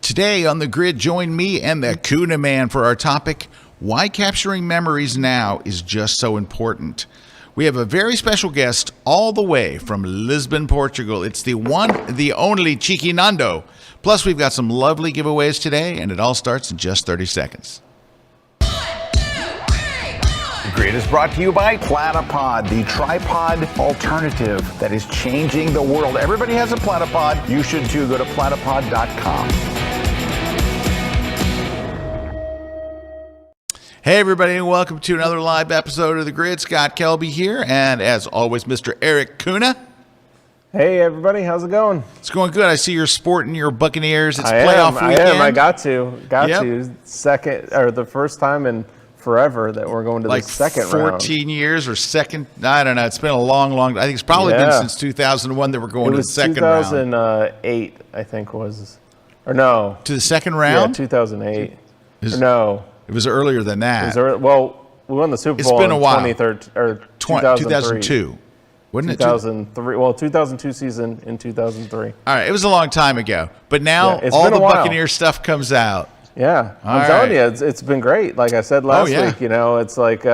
Today on The Grid, join me and the Kuna Man for our topic, Why Capturing Memories Now is Just So Important. We have a very special guest all the way from Lisbon, Portugal. It's the one, the only Chicky Nando. Plus, we've got some lovely giveaways today, and it all starts in just 30 seconds. The Grid is brought to you by Platypod, the tripod alternative that is changing the world. Everybody has a Platypod. You should too. Go to platypod.com. Hey, everybody, and welcome to another live episode of The Grid. Scott Kelby here, and as always, Mr. Erik Kuna. Hey, everybody, how's it going? It's going good. I see you're sporting your Buccaneers. It's playoff weekend. I got to. Second, or the first time in forever that we're going to the second round. 14 years or second, I don't know. It's been a long, I think it's probably been since 2001 that we're going to the second round. 2008, I think was, or no. To the second round? Yeah, 2008. No. It was earlier than that. Well, we won the Super Bowl it's been a while. in 2002. Wasn't it? 2003. Well, 2002 season in 2003. All right, it was a long time ago. But now all the Buccaneer stuff comes out. Yeah, I'm telling you, it's been great. Like I said last week, it's like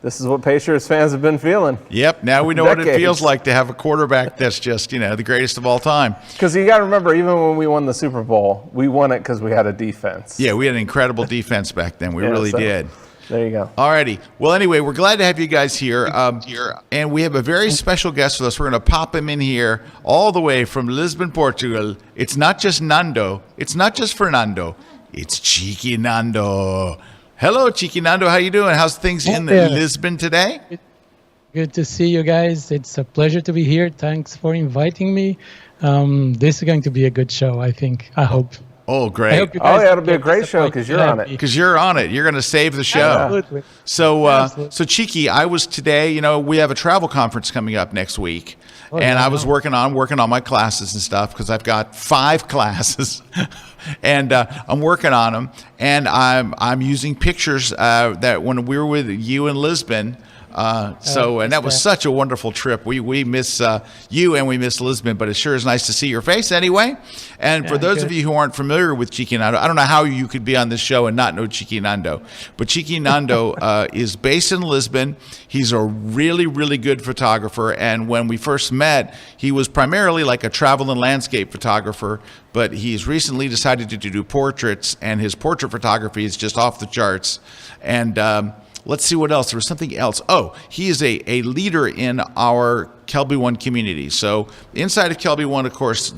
this is what Pacers fans have been feeling. Yep, now we know what it feels like to have a quarterback that's just, the greatest of all time. Because you got to remember, even when we won the Super Bowl, we won it because we had a defense. Yeah, we had an incredible defense back then. We really did. There you go. All righty. Well, anyway, we're glad to have you guys here. And we have a very special guest with us. We're going to pop him in here all the way from Lisbon, Portugal. It's not just Nando. It's not just Fernando. It's Chicky Nando. Hello, Chicky Nando. How you doing? How's things in Lisbon today? Good to see you guys. It's a pleasure to be here. Thanks for inviting me. This is going to be a good show, I think. I hope. Oh, great. It'll be a great show because you're on it. Because you're on it. You're going to save the show. Absolutely. So Chicky, I was today, we have a travel conference coming up next week. I was working on my classes and stuff because I've got 5 classes. And I'm working on them, and I'm using pictures that when we were with you in Lisbon. And that was such a wonderful trip. We miss you and we miss Lisbon, but it sure is nice to see your face anyway. And for those of you who aren't familiar with Chicky Nando, I don't know how you could be on this show and not know Chicky Nando, but Chicky Nando is based in Lisbon. He's a really, really good photographer. And when we first met, he was primarily like a travel and landscape photographer, but he's recently decided to do portraits, and his portrait photography is just off the charts. And let's see what else. There was something else. Oh, he is a leader in our Kelby One community. So inside of Kelby One, of course,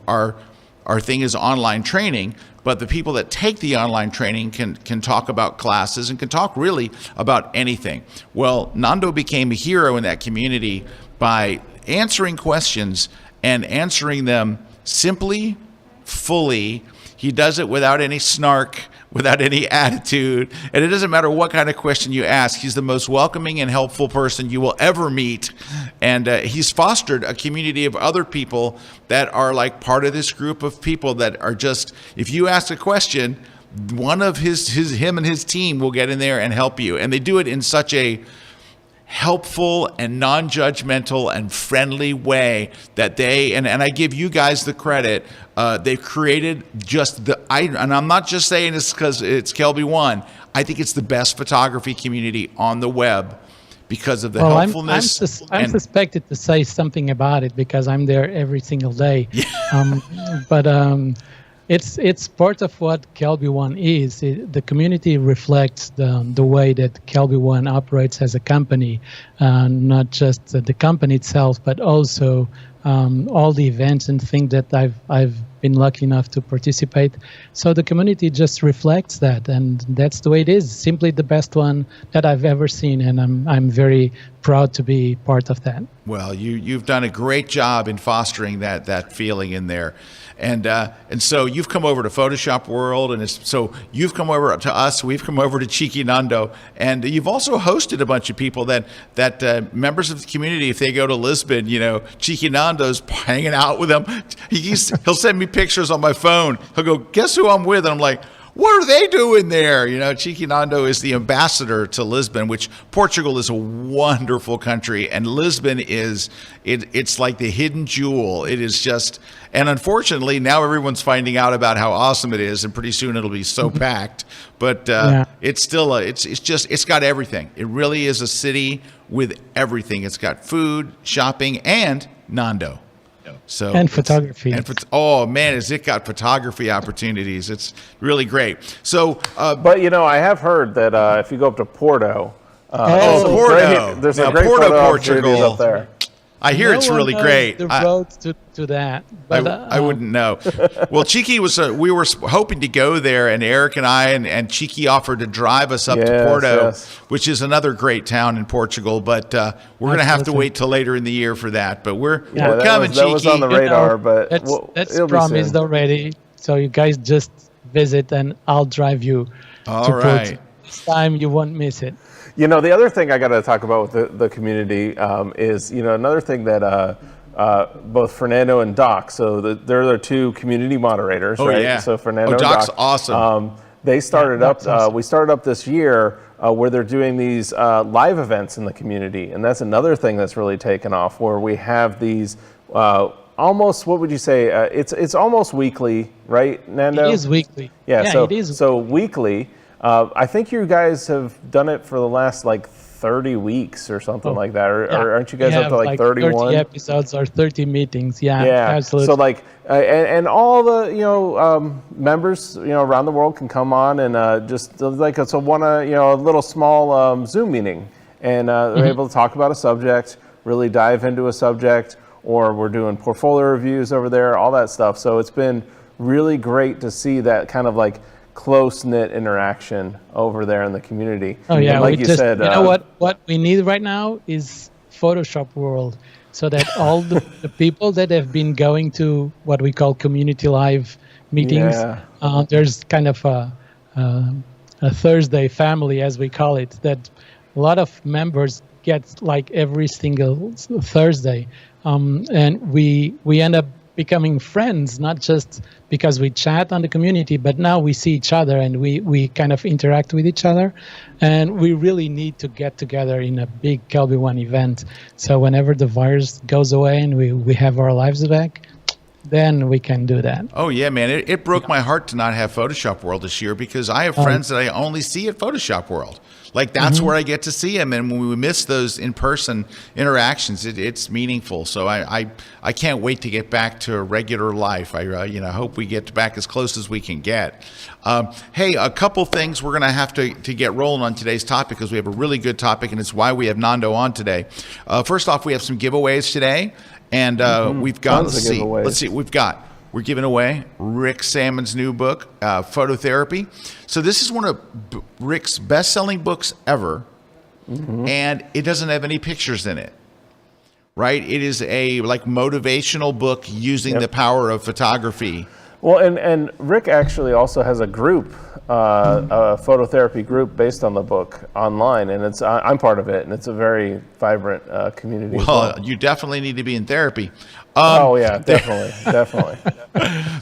our thing is online training, but the people that take the online training can talk about classes and can talk really about anything. Well, Nando became a hero in that community by answering questions and answering them simply, fully. He does it without any snark, without any attitude, and it doesn't matter what kind of question you ask. He's the most welcoming and helpful person you will ever meet, and he's fostered a community of other people that are like part of this group of people that are just, if you ask a question, one of him and his team will get in there and help you, and they do it in such a helpful and non-judgmental and friendly way that and I give you guys the credit. They've created and I'm not just saying this because it's Kelby One. I think it's the best photography community on the web because of the helpfulness. I'm suspected to say something about it because I'm there every single day. It's part of what Kelby One is. The community reflects the way that Kelby One operates as a company, not just the company itself, but also all the events and things that I've been lucky enough to participate. So the community just reflects that, and that's the way it is. Simply the best one that I've ever seen, and I'm very proud to be part of that. Well, you've done a great job in fostering that feeling in there. And so you've come over to Photoshop World, and so you've come over to us. We've come over to Chicky Nando, and you've also hosted a bunch of people that members of the community. If they go to Lisbon, Chicky Nando's hanging out with them. He'll send me pictures on my phone. He'll go, "Guess who I'm with?" And I'm like, what are they doing there? You know, Chicky Nando is the ambassador to Lisbon, which Portugal is a wonderful country, and Lisbon is it's like the hidden jewel. It is just, and unfortunately now everyone's finding out about how awesome it is, and pretty soon it'll be so packed. But it's still it's got everything. It really is a city with everything. It's got food, shopping, and Nando. So and photography. Oh man, has it got photography opportunities? It's really great. So, but you know, I have heard that if you go up to Porto, Porto, there's now, a great Porto, photo Portugal up there. I hear it's really great. The road to that, but I wouldn't know. Well, Chicky was. We were hoping to go there, and Erik and I and Chicky offered to drive us up to Porto, which is another great town in Portugal. But we're going to have to wait till later in the year for that. But we're coming, Chicky. That was on the radar, but that's promised already. So you guys just visit, and I'll drive you. All right. This time you won't miss it. You know, the other thing I got to talk about with the community is, you know, another thing that both Fernando and Doc, so they're the two community moderators, right? Yeah. So Fernando and Doc's Doc, awesome. They started up, we started up this year where they're doing these live events in the community. And that's another thing that's really taken off, where we have these almost, what would you say? It's almost weekly, right, Nando? It is weekly. Yeah, so, it is. So weekly. I think you guys have done it for the last like 30 weeks or something like that. Or aren't you guys up to like 31? 30 episodes or 30 meetings. Yeah, absolutely. So like, and all the, you know, members, you know, around the world can come on and just like it's a little small Zoom meeting. And they're able to talk about a subject, really dive into a subject, or we're doing portfolio reviews over there, all that stuff. So it's been really great to see that kind of like close-knit interaction over there in the community. Oh yeah, like you said, you know what we need right now is Photoshop world, so that all the people that have been going to what we call community live meetings, there's kind of a Thursday family, as we call it, that a lot of members get like every single Thursday, and we end up becoming friends, not just because we chat on the community, but now we see each other and we kind of interact with each other. And we really need to get together in a big Kelby One event. So whenever the virus goes away and we have our lives back, then we can do that. Oh yeah, man. It broke my heart to not have Photoshop World this year, because I have friends that I only see at Photoshop World. Like that's where I get to see them, and when we miss those in-person interactions, it's meaningful. So I can't wait to get back to a regular life. I hope we get back as close as we can get. Hey, a couple things we're going to have to get rolling on today's topic, because we have a really good topic, and it's why we have Nando on today. First off, we have some giveaways today, and we've got let's see, we're giving away Rick Salmon's new book, Phototherapy. So this is one of Rick's best-selling books ever, and it doesn't have any pictures in it, right? It is a like motivational book using the power of photography. Well, and Rick actually also has a group, a phototherapy group based on the book online, and it's I'm part of it, and it's a very vibrant community. Well, you definitely need to be in therapy. Oh yeah, definitely.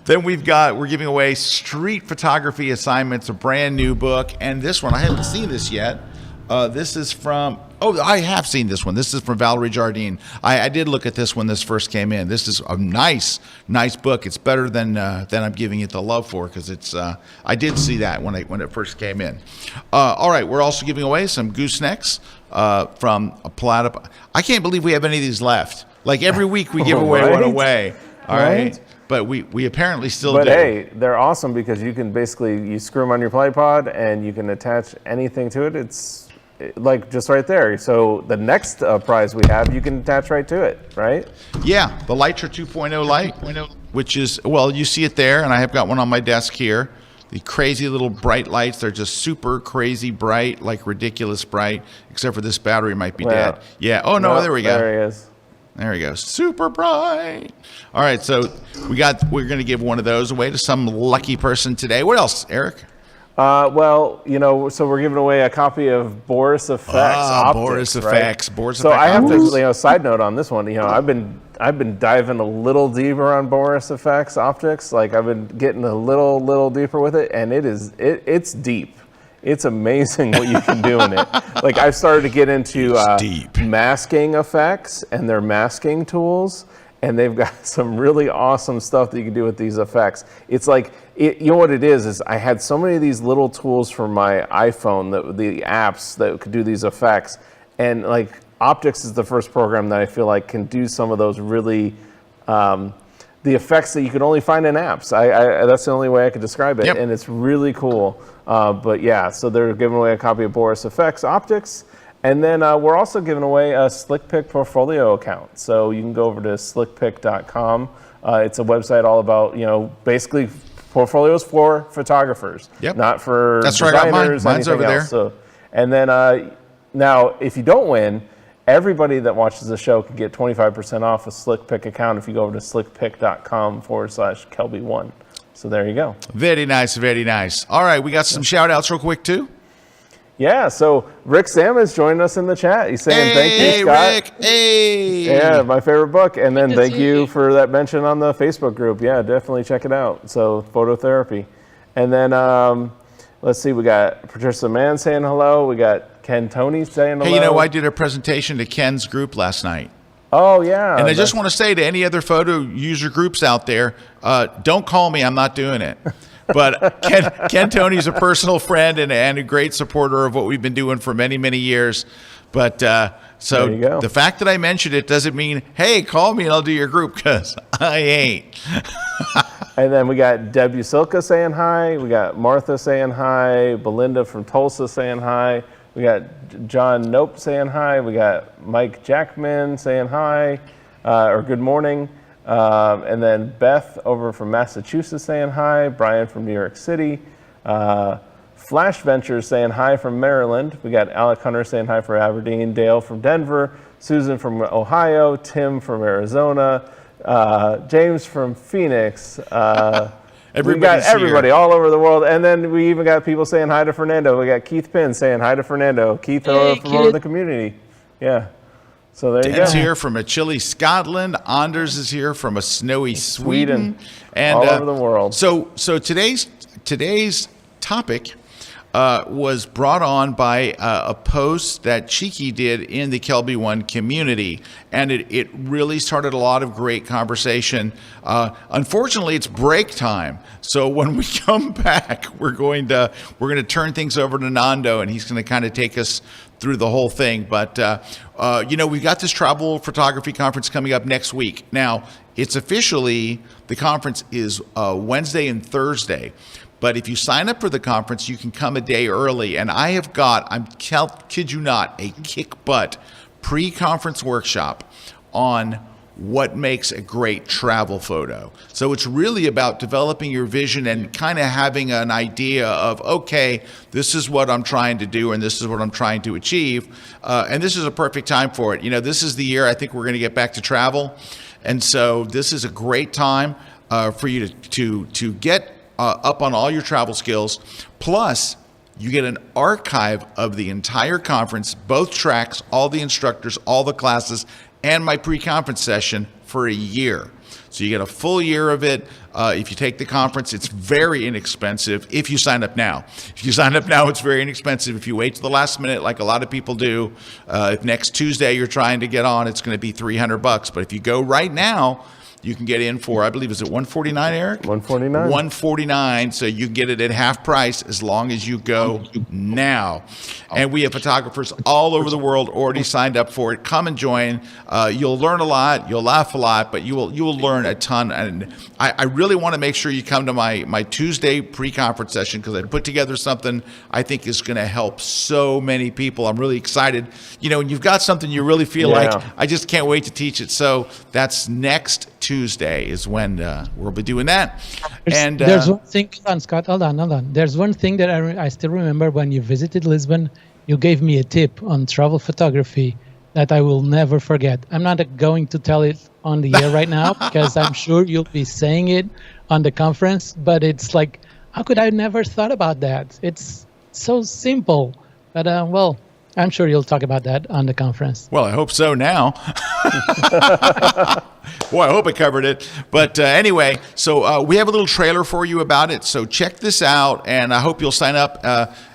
Then we're giving away Street Photography Assignments, a brand new book, and this one I haven't seen this yet. This is from. Oh, I have seen this one. This is from Valerie Jardine. I did look at this when this first came in. This is a nice book. It's better than I'm giving it the love for, because it's. I did see that when it first came in. All right, we're also giving away some goosenecks from a platypus. I can't believe we have any of these left. Like every week we give away one away. All right. But we apparently still do. But hey, they're awesome, because you can you screw them on your Playpod and you can attach anything to it. It's like just right there. So the next prize we have, you can attach right to it, right? Yeah, the Lytra 2.0 light, which is, well, you see it there, and I have got one on my desk here. The crazy little bright lights. They're just super crazy bright, like ridiculous bright, except for this battery might be dead. Yeah. Oh, no, there we go. There he is. There we go. Super bright. All right, so we're going to give one of those away to some lucky person today. What else, Erik? Well, so we're giving away a copy of Boris Effects Optics, Boris right? Effects. Boris so Effects. I have to, side note on this one. I've been I've been diving a little deeper on Boris effects optics. Like I've been getting a little deeper with it, and it's deep. It's amazing what you can do in it. Like I've started to get into masking effects and their masking tools, and they've got some really awesome stuff that you can do with these effects. It's like, you know what it is I had so many of these little tools for my iPhone, the apps that could do these effects, and like Optics is the first program that I feel like can do some of those really, the effects that you can only find in apps. I that's the only way I could describe it, and it's really cool. But yeah, so they're giving away a copy of Boris Effects Optics, and then we're also giving away a SlickPick portfolio account. So you can go over to slickpick.com. It's a website all about, basically portfolios for photographers, not for designers. I got mine. Mine's over there. So, and then now, if you don't win, everybody that watches the show can get 25% off a SlickPick account if you go over to slickpick.com/Kelby1. So there you go. Very nice, very nice. All right, we got some shout outs real quick too. Yeah, so Rick Salmon's joining us in the chat. He's saying thank you, Scott. Rick. Hey, yeah, my favorite book. And then thank you for that mention on the Facebook group. Yeah, definitely check it out. So phototherapy. And then let's see, we got Patricia Mann saying hello. We got Ken Tony saying hello. Hey, I did a presentation to Ken's group last night. Oh, yeah. And I just want to say to any other photo user groups out there, don't call me. I'm not doing it. But Ken Tony's a personal friend and a great supporter of what we've been doing for many, many years. But so the fact that I mentioned it doesn't mean, hey, call me and I'll do your group, because I ain't. And then we got Deb Usilka saying hi. We got Martha saying hi. Belinda from Tulsa saying hi. We got John Nope saying hi. We got Mike Jackman saying hi, or good morning. And then Beth over from Massachusetts saying hi. Brian from New York City. Flash Ventures saying hi from Maryland. We got Alec Hunter saying hi from Aberdeen. Dale from Denver. Susan from Ohio. Tim from Arizona. James from Phoenix. We got everybody all over the world. And then we even got people saying hi to Fernando. We got Keith Pinn saying hi to Fernando. Keith from over the community. Yeah. So there you go. Dan's here from a chilly Scotland. Anders is here from a snowy Sweden. And all over the world. So today's topic was brought on by a post that Chicky did in the Kelby One community, and it really started a lot of great conversation. Unfortunately, it's break time, so when we come back, we're going to turn things over to Nando, and he's going to kind of take us through the whole thing. But we've got this travel photography conference coming up next week. Now, it's officially, the conference is Wednesday and Thursday. But if you sign up for the conference, you can come a day early. And I have got, kid you not, a kick butt pre-conference workshop on what makes a great travel photo. So it's really about developing your vision and kind of having an idea of, okay, this is what I'm trying to do and this is what I'm trying to achieve. And this is a perfect time for it. This is the year I think we're going to get back to travel. And so this is a great time for you to get up on all your travel skills. Plus, you get an archive of the entire conference, both tracks, all the instructors, all the classes, and my pre-conference session for a year. So you get a full year of it. If you take the conference, it's very inexpensive if you sign up now. If you sign up now, it's very inexpensive. If you wait to the last minute, like a lot of people do, if next Tuesday you're trying to get on, it's going to be $300. But if you go right now, you can get in for, I believe, is it $149, Eric? $149. $149. So you can get it at half price as long as you go now. And we have photographers all over the world already signed up for it. Come and join. You'll learn a lot. You'll laugh a lot, but you will learn a ton. And I really want to make sure you come to my Tuesday pre-conference session, because I put together something I think is going to help so many people. I'm really excited. When you've got something you really feel like, I just can't wait to teach it. So that's next Tuesday is when we'll be doing that. There's one thing, Scott, hold on. There's one thing that I still remember when you visited Lisbon. You gave me a tip on travel photography that I will never forget. I'm not going to tell it on the air right now because I'm sure you'll be saying it on the conference, but it's like, how could I never thought about that? It's so simple. But I'm sure you'll talk about that on the conference. Well, I hope so now. Boy, I hope I covered it. But anyway, so we have a little trailer for you about it. So check this out, and I hope you'll sign up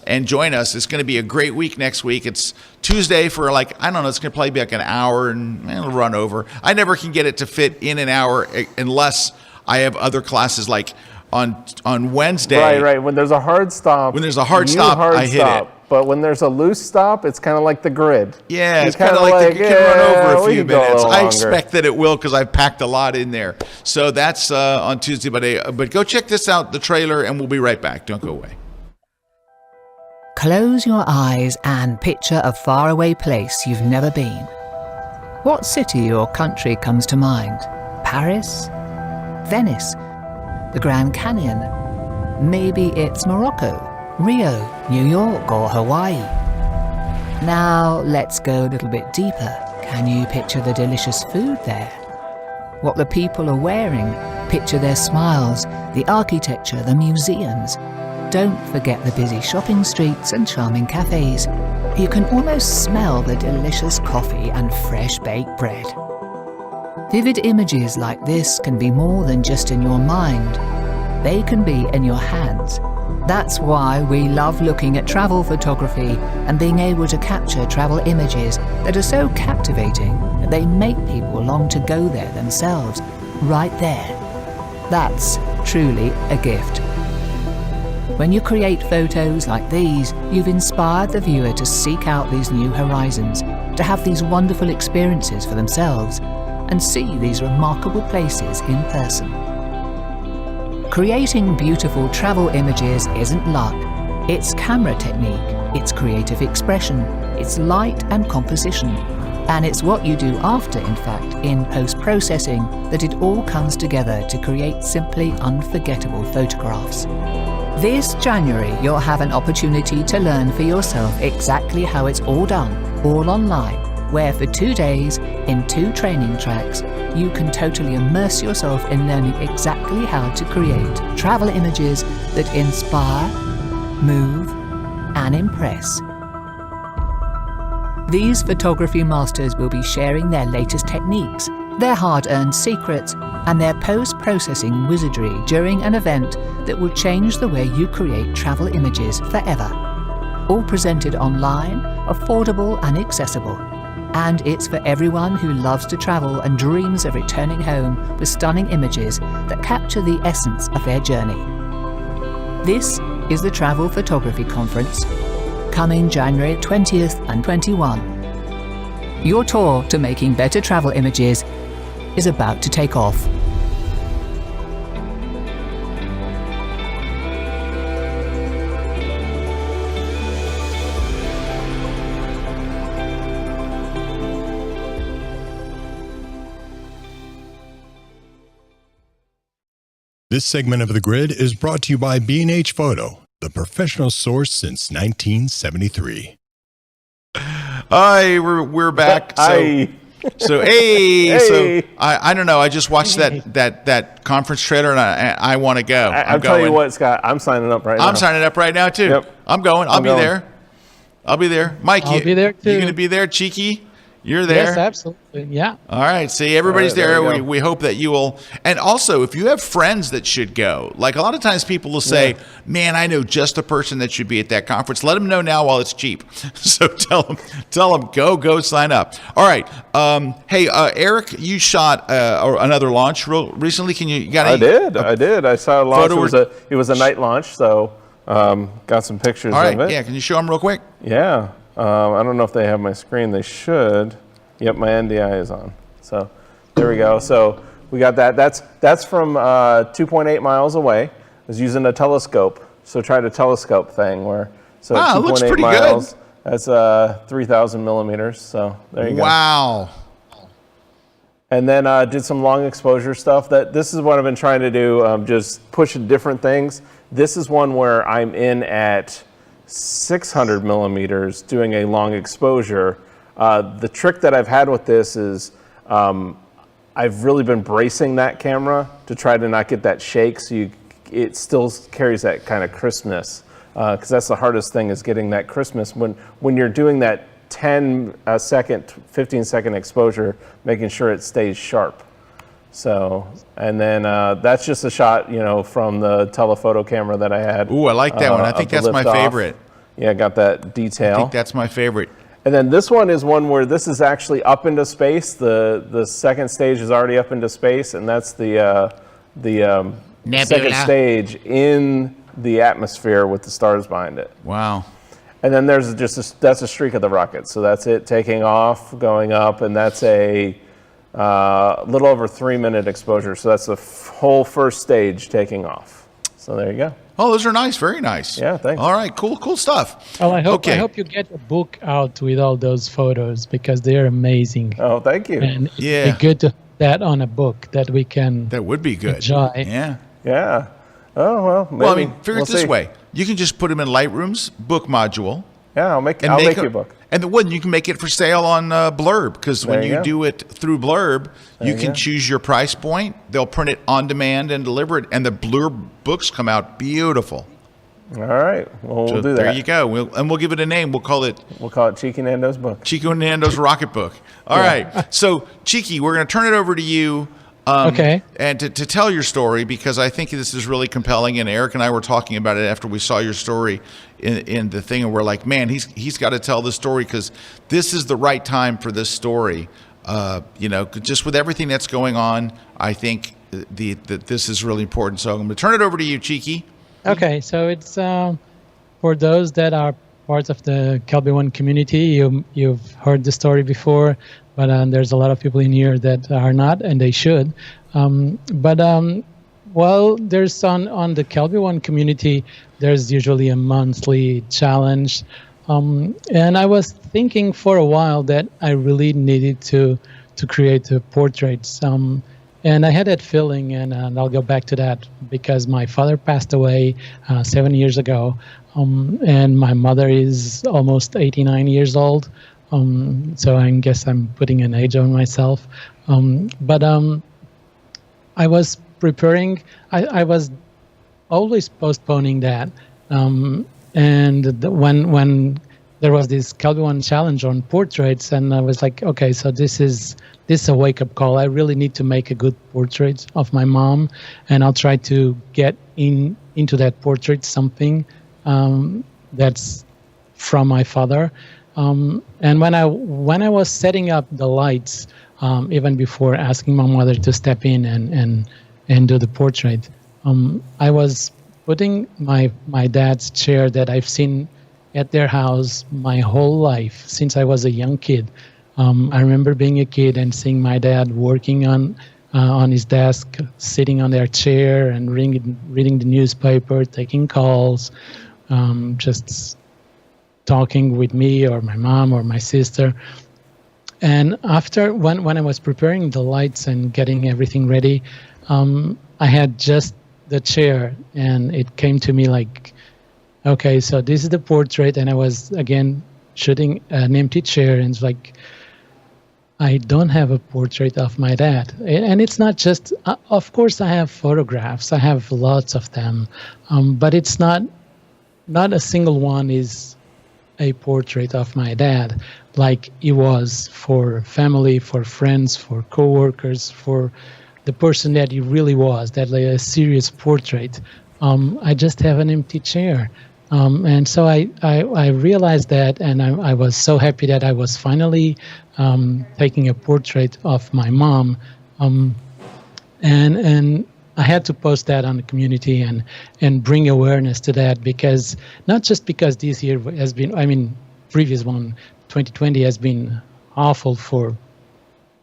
and join us. It's going to be a great week next week. It's Tuesday for it's going to probably be like an hour, and it'll run over. I never can get it to fit in an hour unless I have other classes like on Wednesday. Right. When there's a hard stop. When there's a hard stop, I hit it. But when there's a loose stop, it's kind of like the grid. Yeah, it's kind of like it can run over a few minutes. I expect that it will because I've packed a lot in there. So that's on Tuesday. But go check this out, the trailer, and we'll be right back. Don't go away. Close your eyes and picture a faraway place you've never been. What city or country comes to mind? Paris? Venice? The Grand Canyon? Maybe it's Morocco, Rio, New York, or Hawaii. Now let's go a little bit deeper. Can you picture the delicious food there? What the people are wearing? Picture their smiles, the architecture, the museums. Don't forget the busy shopping streets and charming cafes. You can almost smell the delicious coffee and fresh baked bread. Vivid images like this can be more than just in your mind. They can be in your hands. That's why we love looking at travel photography and being able to capture travel images that are so captivating that they make people long to go there themselves, right there. That's truly a gift. When you create photos like these, you've inspired the viewer to seek out these new horizons, to have these wonderful experiences for themselves, and see these remarkable places in person. Creating beautiful travel images isn't luck. It's camera technique, it's creative expression, it's light and composition. And it's what you do after, in fact, in post-processing, that it all comes together to create simply unforgettable photographs. This January, you'll have an opportunity to learn for yourself exactly how it's all done, all online, where for 2 days, in 2 training tracks, you can totally immerse yourself in learning exactly how to create travel images that inspire, move, and impress. These photography masters will be sharing their latest techniques, their hard-earned secrets, and their post-processing wizardry during an event that will change the way you create travel images forever. All presented online, affordable and accessible. And it's for everyone who loves to travel and dreams of returning home with stunning images that capture the essence of their journey. This is the Travel Photography Conference, coming January 20th and 21. Your tour to making better travel images is about to take off. This segment of The Grid is brought to you by B&H Photo, the professional source since 1973. Hi, we're back. Hi. So I don't know. I just watched that conference trailer and I want to go. I'll tell you what, Scott. I'm signing up right now. I'm signing up right now too. Yep. I'm going. I'll be there. Mike, I'll be there too. You going to be there? Cheeky, you're there. Yes, absolutely. Yeah. All right. See, everybody's All right, there there. We hope that you will. And also, if you have friends that should go, like a lot of times people will say, man, I know just a person that should be at that conference. Let them know now while it's cheap. So tell them, go sign up. All right. Hey, Erik, you shot another launch recently. You got any? I did. I saw a launch. It was a night launch. So got some pictures of it. Yeah. Can you show them real quick? Yeah. I don't know if they have my screen. They should. Yep, my NDI is on. So there we go. So we got that. That's from 2.8 miles away. I was using a telescope. So tried a telescope thing where, so 2.8 miles. Good. That's 3,000 millimeters. So there you go. Wow. And then did some long exposure stuff. This is what I've been trying to do, just pushing different things. This is one where I'm in at 600 millimeters doing a long exposure. The trick that I've had with this is I've really been bracing that camera to try to not get that shake, so it still carries that kind of crispness. because that's the hardest thing, is getting that Christmas when you're doing that 10-second, 15-second exposure, making sure it stays sharp. So, and then that's just a shot, from the telephoto camera that I had. Ooh, I like that one. I think that's my favorite. Yeah, got that detail. I think that's my favorite. And then this one is one where this is actually up into space. The second stage is already up into space, and that's the second stage in the atmosphere with the stars behind it. Wow. And then there's that's a streak of the rocket. So that's it taking off, going up, and that's a little over 3-minute exposure. So that's the whole first stage taking off. So there you go. Oh, those are nice. Very nice. Yeah, thanks. All right, cool stuff. Well, I hope Okay. you get a book out with all those photos, because they're amazing. Oh, thank you. And Yeah. it'd be good to have that on a book that we can That would be good. enjoy. Yeah. Yeah. Oh, well, maybe. Well, I mean, figure it this see. way. You can just put them in Lightroom's book module. Yeah, I'll make you a book. And the one you can make it for sale on Blurb, because when There you you go. do it through Blurb, you you can go. choose your price point. They'll print it on demand and deliver it, and the Blurb books come out beautiful. All right. Well, So we'll do there that. you go. We'll give it a name. We'll call it We'll call it Cheeky Nando's book. Chico and Nando's Rocket Book. All right. So, Cheeky, we're going to turn it over to you. Okay. And to tell your story, because I think this is really compelling. And Erik and I were talking about it after we saw your story in the thing, and we're like, man, he's got to tell this story, because this is the right time for this story. Just with everything that's going on, I think that this is really important. So I'm going to turn it over to you, Cheeky. Okay, so it's for those that are part of the Kelby One community. You've heard the story before, but there's a lot of people in here that are not, and they should. There's on the Kelby One community, there's usually a monthly challenge, and I was thinking for a while that I really needed to create portraits. And I had that feeling, and I'll go back to that, because my father passed away 7 years ago, and my mother is almost 89 years old. So I guess I'm putting an age on myself. I was preparing. I was always postponing that. When there was this Kelby One challenge on portraits, and I was like, okay, so this is a wake-up call. I really need to make a good portrait of my mom, and I'll try to get into that portrait something that's from my father. And when I was setting up the lights, even before asking my mother to step in and do the portrait, I was putting my dad's chair that I've seen at their house my whole life since I was a young kid. I remember being a kid and seeing my dad working on his desk, sitting on their chair and reading the newspaper, taking calls, just talking with me or my mom or my sister. And after, when I was preparing the lights and getting everything ready, I had just the chair, and it came to me like, okay, so this is the portrait, and I was again shooting an empty chair, and it's like, I don't have a portrait of my dad. And it's not just, of course I have photographs, I have lots of them, but it's not a single one is a portrait of my dad, like it was for family, for friends, for coworkers, for the person that he really was, that like a serious portrait. I just have an empty chair. And so I realized that, and I was so happy that I was finally taking a portrait of my mom. And I had to post that on the community and bring awareness to that, because not just because this year has been, previous one, 2020 has been awful for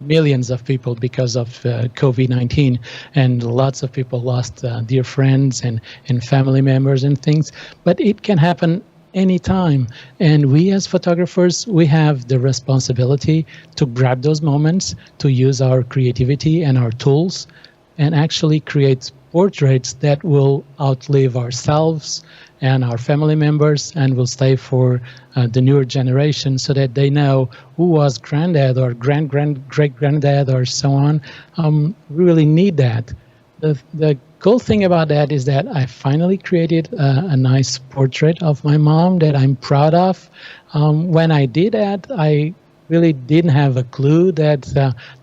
millions of people because of COVID-19, and lots of people lost dear friends and family members and things, but it can happen anytime. And we as photographers, we have the responsibility to grab those moments, to use our creativity and our tools, and actually create portraits that will outlive ourselves and our family members, and will stay for the newer generation, so that they know who was granddad or great-granddad or so on. We really need that. The cool thing about that is that I finally created a nice portrait of my mom that I'm proud of. When I did that, I really didn't have a clue that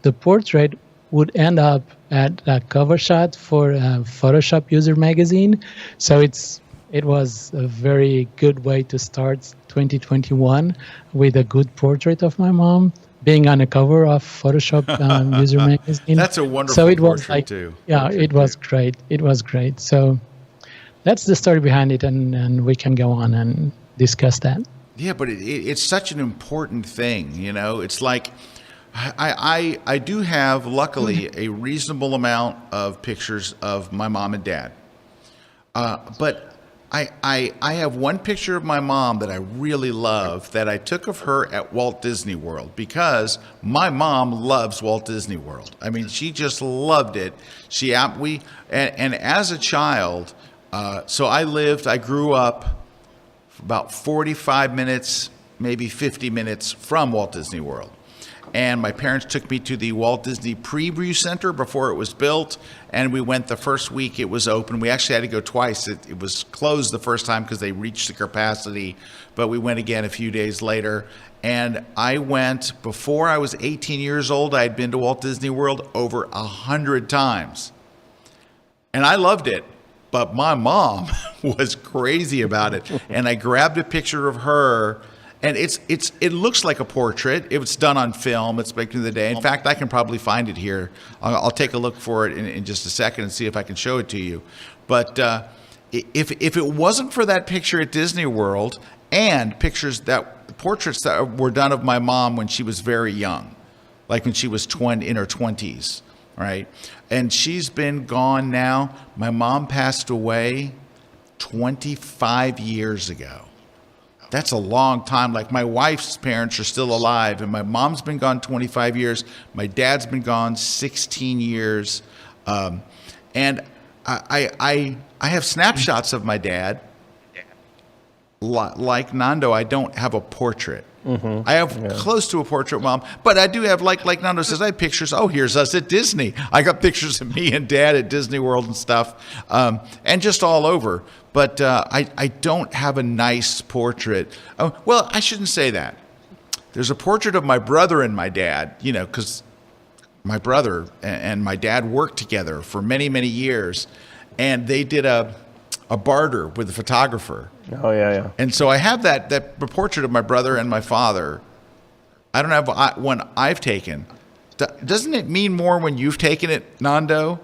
the portrait would end up at a cover shot for Photoshop User Magazine. So it was a very good way to start 2021 with a good portrait of my mom being on the cover of Photoshop User Magazine. That's a wonderful so it was portrait too. Yeah, it was great. It was great. So that's the story behind it, and we can go on and discuss that. Yeah, but it's such an important thing, you know. It's like I do have, luckily, a reasonable amount of pictures of my mom and dad. But I have one picture of my mom that I really love that I took of her at Walt Disney World, because my mom loves Walt Disney World. I mean, she just loved it. And as a child, so I grew up about 45 minutes, maybe 50 minutes from Walt Disney World. And my parents took me to the Walt Disney Preview Center before it was built, and we went the first week it was open. We actually had to go twice. It was closed the first time because they reached the capacity, but we went again a few days later. And I went, before I was 18 years old, I had been to Walt Disney World over 100 times. And I loved it, but my mom was crazy about it. And I grabbed a picture of her. And it looks like a portrait. It was done on film. It's back in the day. In fact, I can probably find it here. I'll take a look for it in just a second and see if I can show it to you. But if it wasn't for that picture at Disney World and portraits that were done of my mom when she was very young, like when she was in her 20s, right? And she's been gone now. My mom passed away 25 years ago. That's a long time. Like, my wife's parents are still alive, and my mom's been gone 25 years. My dad's been gone 16 years. And I have snapshots of my dad. Like Nando, I don't have a portrait. Mm-hmm. I have close to a portrait of Mom, but I do have, like Nando says, I have pictures. Oh, here's us at Disney. I got pictures of me and Dad at Disney World and stuff, and just all over. But I don't have a nice portrait. Oh, well, I shouldn't say that. There's a portrait of my brother and my dad, you know, because my brother and my dad worked together for many, many years, and they did a barter with a photographer. Oh, yeah. And so I have that portrait of my brother and my father. I don't have one I've taken. Doesn't it mean more when you've taken it, Nando?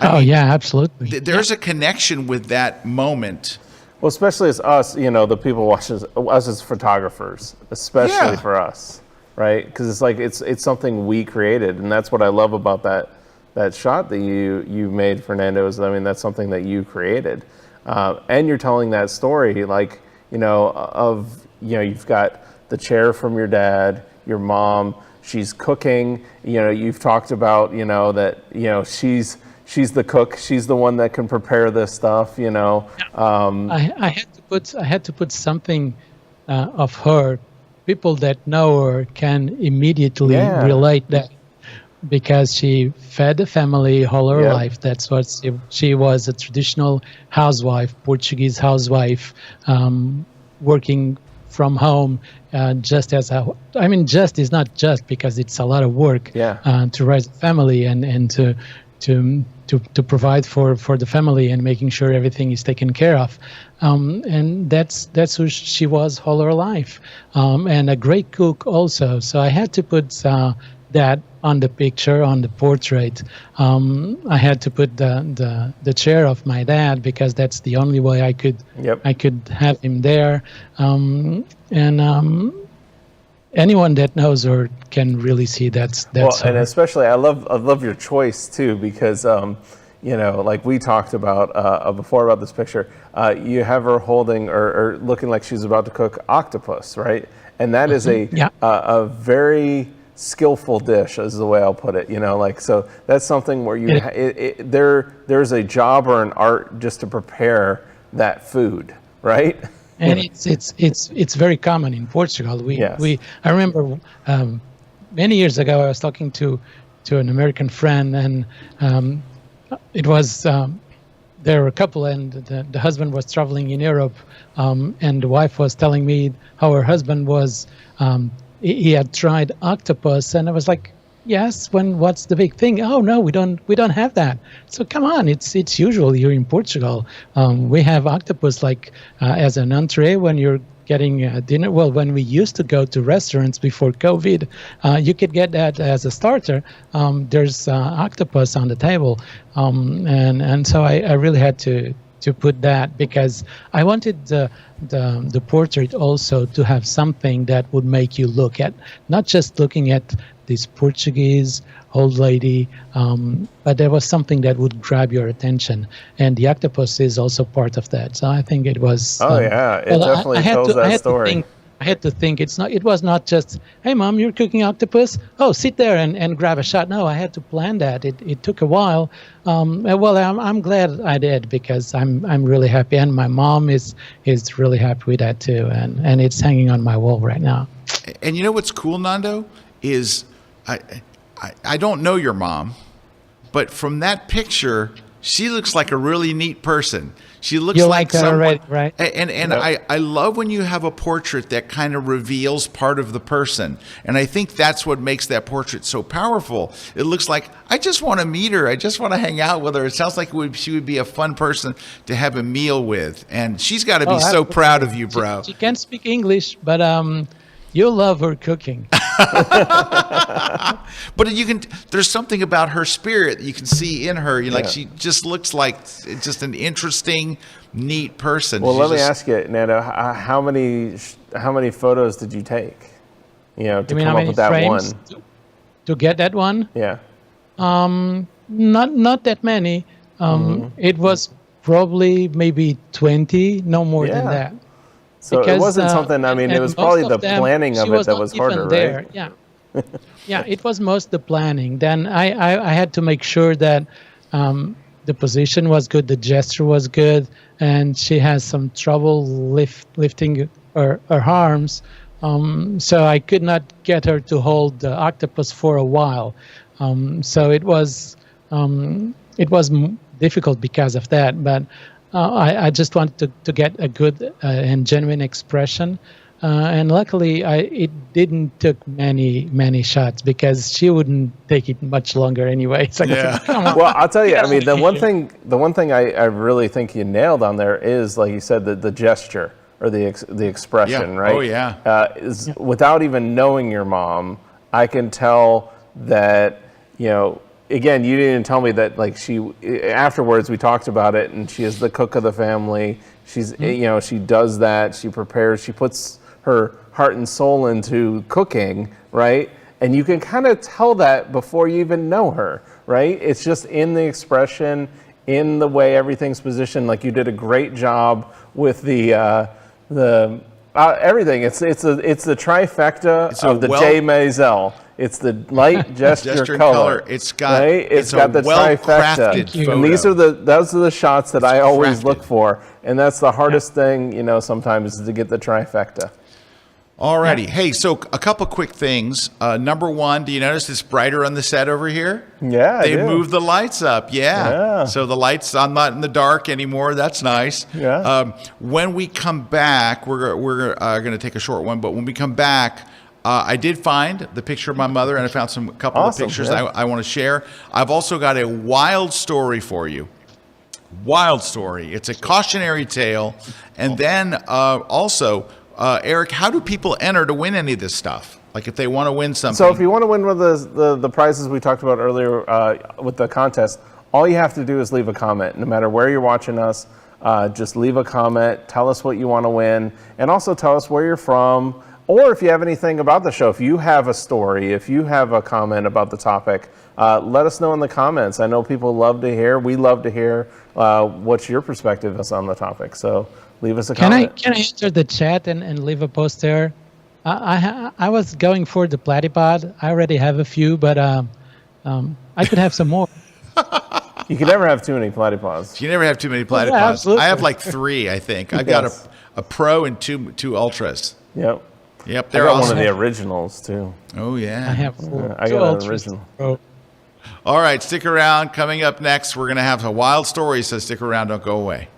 I mean, yeah, absolutely. There's a connection with that moment. Well, especially as us, you know, the people watching us as photographers, especially for us, right? Because it's like it's something we created, and that's what I love about that shot that you made, Fernando. Is, I mean, that's something that you created, and you're telling that story, like, you know, of, you know, you've got the chair from your dad, your mom, she's cooking. You know, you've talked about, you know, that, you know, she's the cook. She's the one that can prepare this stuff, you know. I had to put something of her. People that know her can immediately relate that, because she fed the family all her life. That's what she was, a traditional housewife, Portuguese housewife, working from home, just is not just because it's a lot of work to raise a family and to provide for the family and making sure everything is taken care of. And that's who she was all her life. And a great cook also. So I had to put that on the picture, on the portrait. I had to put the chair of my dad, because that's the only way I could have him there. Anyone that knows her can really see that's well, her. And especially I love your choice too, because you know, like we talked about before about this picture, you have her holding or looking like she's about to cook octopus, right? And that is a very skillful dish, is the way I'll put it. You know, like, so that's something where there's a job or an art just to prepare that food, right? And it's very common in Portugal. I remember many years ago I was talking to an American friend, and it was there were a couple, and the husband was traveling in Europe, and the wife was telling me how her husband was, he had tried octopus, and I was like, yes, what's the big thing? Oh no, we don't have that. So come on, it's usual here in Portugal. We have octopus like as an entree when you're getting dinner. Well, when we used to go to restaurants before COVID, you could get that as a starter. There's octopus on the table, and so I really had to put that because I wanted the portrait also to have something that would make you look at, not just looking at this Portuguese old lady, but there was something that would grab your attention, and the octopus is also part of that. So I think it was. Definitely tells that story. I had to think it was not just, hey mom, you're cooking octopus, oh sit there and grab a shot. No, I had to plan that. It took a while. Well, I'm glad I did because I'm really happy, and my mom is really happy with that too, and it's hanging on my wall right now. And you know what's cool, Nando, is I don't know your mom, but from that picture, she looks like a really neat person. She looks like her someone, already, right? And yep. I love when you have a portrait that kind of reveals part of the person. And I think that's what makes that portrait so powerful. It looks like, I just want to meet her. I just want to hang out with her. It sounds like she would be a fun person to have a meal with. And she's got to be so proud of you, bro. She can't speak English, but you'll love her cooking. But there's something about her spirit that you can see in her. Like she just looks like just an interesting, neat person. Well, let me ask you, Nando, how many photos did you take? To come up with that one. To get that one? Yeah. Not that many. It was probably maybe 20, no more than that. So it wasn't something, it was probably the planning of it that was harder, right? Yeah. Yeah, it was most the planning. Then I had to make sure that the position was good, the gesture was good, and she has some trouble lifting her arms. So I could not get her to hold the octopus for a while. So it was difficult because of that, but I just wanted to get a good and genuine expression, and luckily it didn't took many shots because she wouldn't take it much longer anyway. So come on. Well, I'll tell you, the one thing I really think you nailed on there is, like you said, the gesture or the expression, right? Oh yeah. Without even knowing your mom, I can tell that Again, you didn't tell me that. Like afterwards, we talked about it, and she is the cook of the family. She's, she does that. She prepares. She puts her heart and soul into cooking, right? And you can kind of tell that before you even know her, right? It's just in the expression, in the way everything's positioned. Like you did a great job with the everything. It's the trifecta of the J. Maisel. It's the light, gesture, color. It's got the trifecta. And those are the shots that I always look for, and that's the hardest thing, sometimes, is to get the trifecta. Alrighty. Yeah. Hey, so a couple quick things. Number one, do you notice it's brighter on the set over here? Yeah, they moved the lights up. Yeah. So the lights, I'm not in the dark anymore. That's nice. Yeah. When we come back, we're going to take a short one, but when we come back, I did find the picture of my mother, and I found a couple of pictures I want to share. I've also got a wild story for you. Wild story. It's a cautionary tale. And then also, Erik, how do people enter to win any of this stuff? Like if they want to win something. So if you want to win one of the prizes we talked about earlier with the contest, all you have to do is leave a comment. No matter where you're watching us, just leave a comment. Tell us what you want to win. And also tell us where you're from. Or if you have anything about the show, if you have a story, if you have a comment about the topic, let us know in the comments. I know people love to hear. We love to hear what your perspective is on the topic. So leave us a comment. Can I enter the chat and leave a post there? I was going for the platypod. I already have a few, but I could have some more. You can never have too many platypods. You never have too many platypods. Yeah, absolutely. I have like 3, I think. I've got a Pro and two Ultras. Yep. Yep, they're awesome. One of the originals too. Oh yeah, I have. I got an original. All right, stick around. Coming up next, we're going to have a wild story, so stick around, don't go away.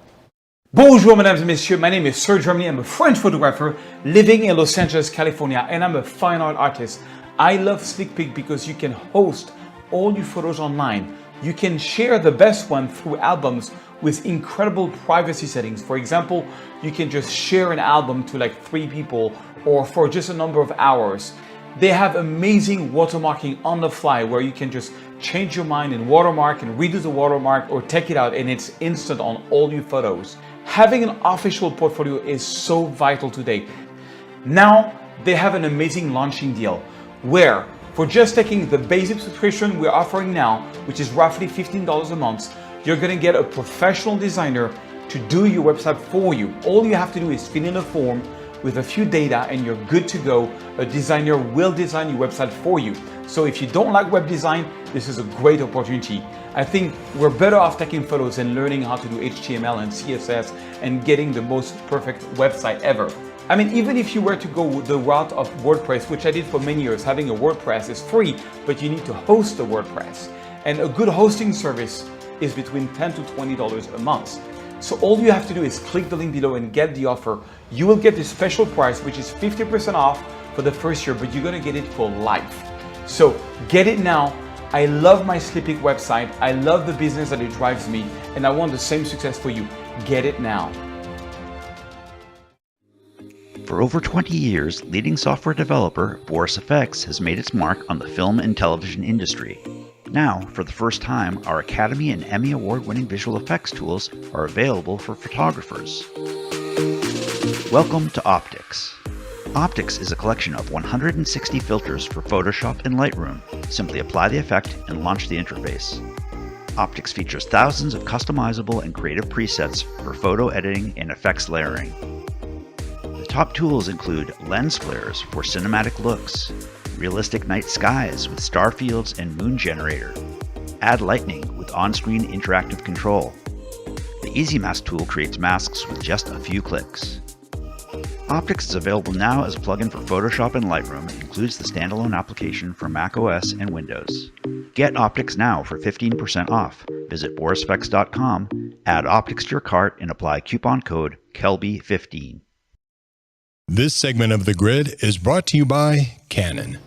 Bonjour, mesdames et messieurs. My name is Sir Germany. I'm a French photographer living in Los Angeles, California, and I'm a fine art artist. I love SneakPeek because you can host all your photos online. You can share the best one through albums with incredible privacy settings. For example, you can just share an album to like 3 people or for just a number of hours. They have amazing watermarking on the fly where you can just change your mind and watermark and redo the watermark or take it out and it's instant on all your photos. Having an official portfolio is so vital today. Now they have an amazing launching deal where for just taking the basic subscription we're offering now, which is roughly $15 a month, you're gonna get a professional designer to do your website for you. All you have to do is fill in a form with a few data and you're good to go. A designer will design your website for you. So if you don't like web design, this is a great opportunity. I think we're better off taking photos and learning how to do HTML and CSS and getting the most perfect website ever. I mean, even if you were to go the route of WordPress, which I did for many years, having a WordPress is free, but you need to host the WordPress. And a good hosting service is between $10 to $20 a month. So all you have to do is click the link below and get the offer. You will get the special price, which is 50% off for the first year, but you're gonna get it for life. So get it now. I love my SneakPeek website. I love the business that it drives me, and I want the same success for you. Get it now. For over 20 years, leading software developer Boris FX has made its mark on the film and television industry. Now, for the first time, our Academy and Emmy Award-winning visual effects tools are available for photographers. Welcome to Optics. Optics is a collection of 160 filters for Photoshop and Lightroom. Simply apply the effect and launch the interface. Optics features thousands of customizable and creative presets for photo editing and effects layering. The top tools include lens flares for cinematic looks, realistic night skies with star fields and moon generator, add lightning with on-screen interactive control. The Easy Mask tool creates masks with just a few clicks. Optics is available now as a plugin for Photoshop and Lightroom. It includes the standalone application for Mac OS and Windows. Get Optics now for 15% off. Visit borisfx.com, add Optics to your cart, and apply coupon code KELBY15. This segment of The Grid is brought to you by Canon.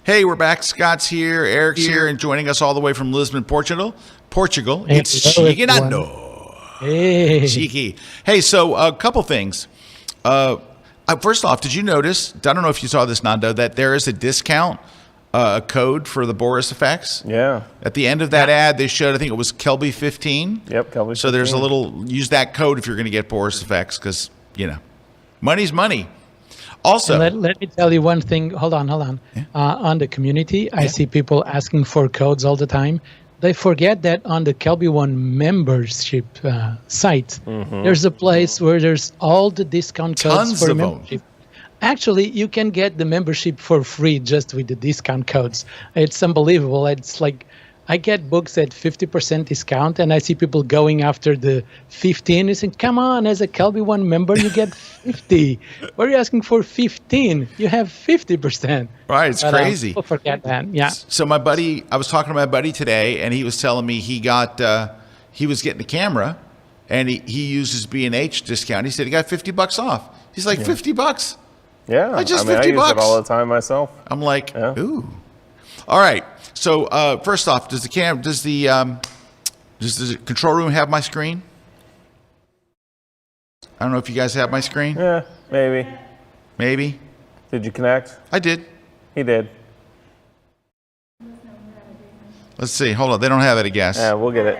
Hey, we're back. Scott's here, Eric's here, and joining us all the way from Lisbon, Portugal. It's Chicky and Nando. Hey. Cheeky. Hey, so a couple things. First off, did you notice, I don't know if you saw this, Nando, that there is a discount code for the Boris effects? Yeah. At the end of that ad, they showed, I think it was Kelby15. Yep, Kelby15. So there's a little, use that code if you're going to get Boris effects because, you know, money's money. Also, let me tell you one thing. Hold on. Yeah. On the community, I see people asking for codes all the time. They forget that on the Kelby One membership site, there's a place where there's all the discount codes Tons for of membership. Actually, you can get the membership for free just with the discount codes. It's unbelievable. It's like I get books at 50% discount, and I see people going after the 15. And saying, "Come on, as a Kelby One member, you get 50. Why are you asking for 15? You have 50%." right, it's crazy. People forget that. Yeah. So I was talking to my buddy today, and he was telling me he was getting a camera, and he used his B&H discount. He said he got $50 off. He's like, $50? Yeah. I use $50. it all the time myself. I'm like, ooh. All right. So first off, does the control room have my screen? I don't know if you guys have my screen. Yeah, maybe. Maybe. Did you connect? I did. He did. Let's see. Hold on. They don't have it, I guess. Yeah, we'll get it.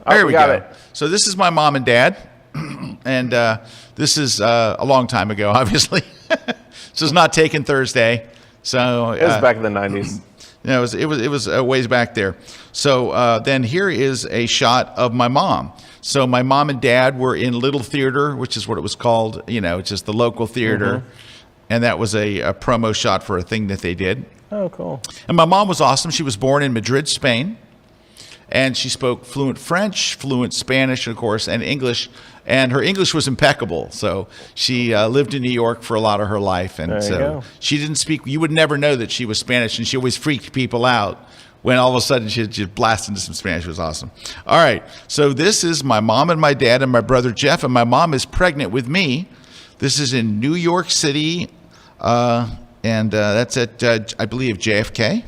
There we got go. it. So this is my mom and dad, and this is a long time ago, obviously. This is not taken Thursday. So It was back in the 90s. Yeah, it was a ways back there. So then here is a shot of my mom. So my mom and dad were in Little Theater, which is what it was called. You know, it's just the local theater. And that was a promo shot for a thing that they did. Oh, cool. And my mom was awesome. She was born in Madrid, Spain. And she spoke fluent French, fluent Spanish, of course, and English. And her English was impeccable. So she lived in New York for a lot of her life. And so she didn't speak. You would never know that she was Spanish. And she always freaked people out when all of a sudden she just blasted into some Spanish. It was awesome. All right. So this is my mom and my dad and my brother Jeff. And my mom is pregnant with me. This is in New York City. And that's at, I believe, JFK.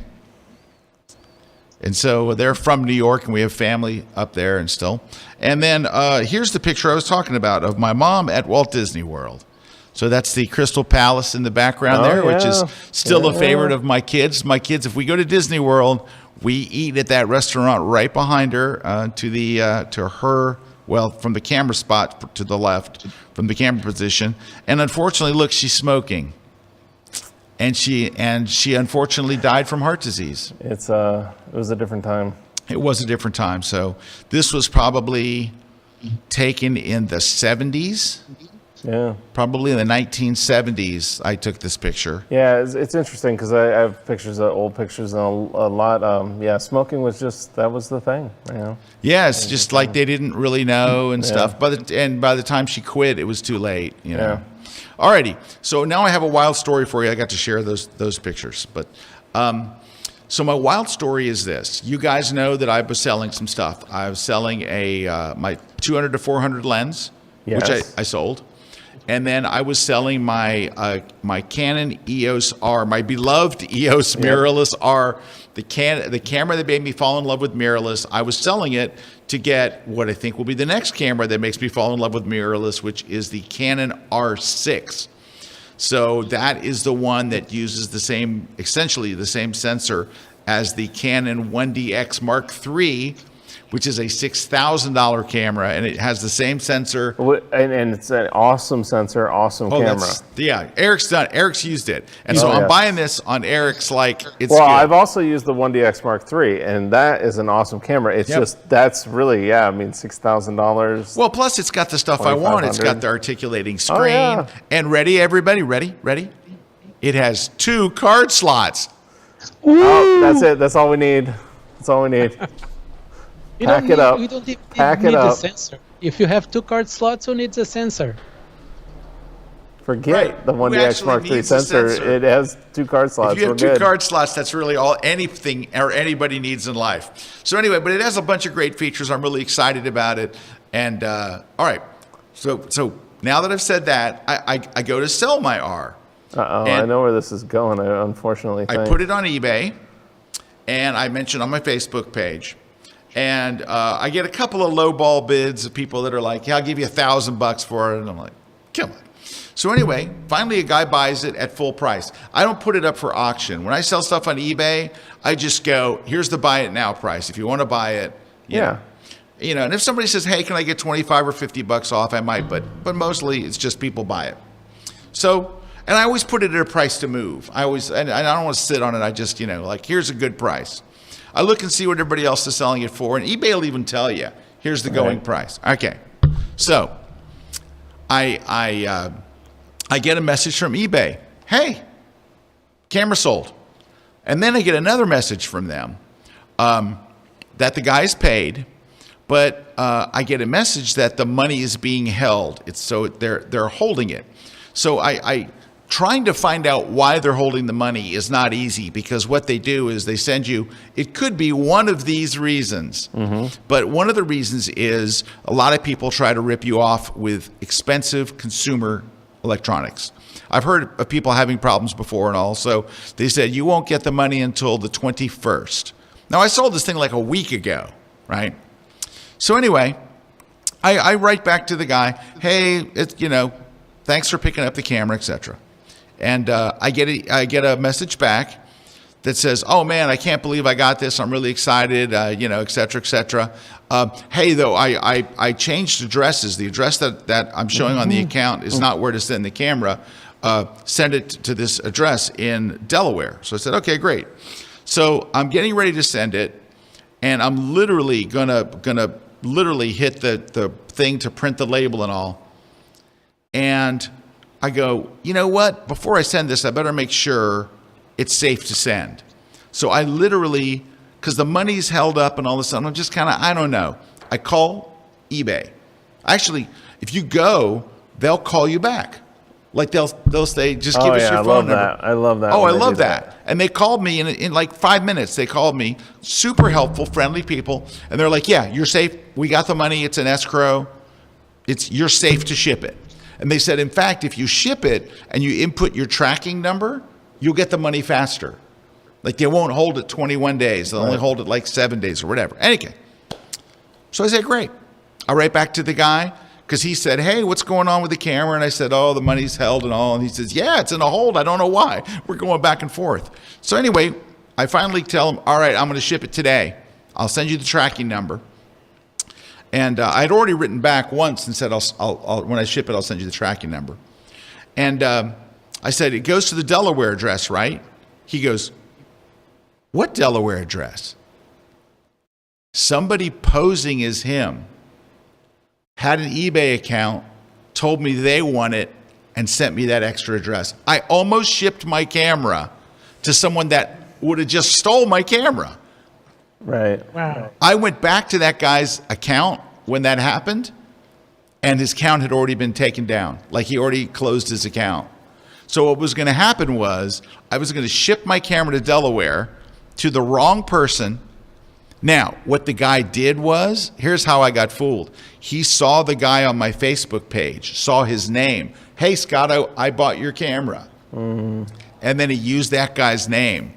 And so they're from New York, and we have family up there and still. And then here's the picture I was talking about of my mom at Walt Disney World. So that's the Crystal Palace in the background there, which is still a favorite of my kids. My kids, if we go to Disney World, we eat at that restaurant right behind her to her, well, from the camera spot to the left, from the camera position. And unfortunately, look, she's smoking. And she unfortunately died from heart disease. It was a different time. It was a different time. So this was probably taken in the 70s. Yeah. Probably in the 1970s, I took this picture. Yeah, it's interesting because I have pictures, old pictures, and a lot. Smoking was that was the thing. You know. Yeah, it's just like they didn't really know and stuff. And by the time she quit, it was too late. You know. Yeah. Alrighty, so now I have a wild story for you. I got to share those pictures, but so my wild story is this. You guys know that I was selling some stuff. I was selling my 200 to 400 lens, which I sold, and then I was selling my my Canon EOS R, my beloved EOS mirrorless R, the camera that made me fall in love with mirrorless. I was selling it to get what I think will be the next camera that makes me fall in love with mirrorless, which is the Canon R6. So that is the one that uses essentially the same sensor as the Canon 1DX Mark III, which is a $6,000 camera, and it has the same sensor. And it's an awesome sensor, awesome camera. Erik's used it. And so I'm buying this on Erik's it's well, good. I've also used the 1DX Mark III, and that is an awesome camera. It's that's really, $6,000. Well, plus it's got the stuff I want. It's got the articulating screen. And ready, everybody? Ready? It has 2 card slots. Oh, that's it. That's all we need. Pack it up. You don't even Pack need it up. a sensor. If you have 2 card slots, who needs a sensor? Forget the 1DX Mark III sensor. It has 2 card slots. If you have 2 card slots, that's really all anything or anybody needs in life. So anyway, but it has a bunch of great features. I'm really excited about it. And all right, so now that I've said that, I go to sell my R. I know where this is going. Unfortunately, I put it on eBay, and I mentioned on my Facebook page. And I get a couple of lowball bids of people that are like, I'll give you $1,000 for it. And I'm like, come on. So anyway, finally a guy buys it at full price. I don't put it up for auction. When I sell stuff on eBay, I just go, here's the buy it now price. If you want to buy it, you know, and if somebody says, hey, can I get 25 or $50 off? I might, but mostly it's just people buy it. So, and I always put it at a price to move. And I don't want to sit on it. I just, here's a good price. I look and see what everybody else is selling it for, and eBay will even tell you, here's the going price. Okay, so I get a message from eBay. Hey, camera sold. And then I get another message from them that the guy's paid, but I get a message that the money is being held. So they're holding it. So I trying to find out why they're holding the money is not easy, because what they do is they send you, it could be one of these reasons, but one of the reasons is a lot of people try to rip you off with expensive consumer electronics. I've heard of people having problems before, and also they said you won't get the money until the 21st. Now I sold this thing like a week ago, right? So anyway, I write back to the guy, hey, thanks for picking up the camera, etc. And I get a message back that says, oh man, I can't believe I got this. I'm really excited, et cetera, et cetera. Hey, though, I changed addresses. The address that I'm showing on the account is not where to send the camera. Send it to this address in Delaware. So I said, okay, great. So I'm getting ready to send it, and I'm literally gonna hit the thing to print the label and all. And I go, you know what? Before I send this, I better make sure it's safe to send. So I literally because the money's held up and all this stuff. I'm just kind of, I don't know. I call eBay. Actually, if you go, they'll call you back. Like they'll say, just give us your phone number. I love that. Oh, I love that. And they called me in like 5 minutes. They called me, super helpful, friendly people. And they're like, yeah, you're safe. We got the money. It's an escrow. You're safe to ship it. And they said, in fact, if you ship it and you input your tracking number, you'll get the money faster. Like they won't hold it 21 days. They'll only hold it like 7 days or whatever. Anyway, so I said, great. I write back to the guy because he said, hey, what's going on with the camera? And I said, oh, the money's held and all. And he says, yeah, it's in a hold. I don't know why. We're going back and forth. So anyway, I finally tell him, all right, I'm going to ship it today. I'll send you the tracking number. And I'd already written back once and said, I'll when I ship it, I'll send you the tracking number. And I said, it goes to the Delaware address, right? He goes, what Delaware address? Somebody posing as him had an eBay account, told me they want it, and sent me that extra address. I almost shipped my camera to someone that would have just stole my camera. Right. Wow. I went back to that guy's account when that happened, and his account had already been taken down. Like he already closed his account. So what was going to happen was I was going to ship my camera to Delaware to the wrong person. Now, what the guy did was, here's how I got fooled. He saw the guy on my Facebook page, saw his name. Hey, Scott, I bought your camera. And then he used that guy's name.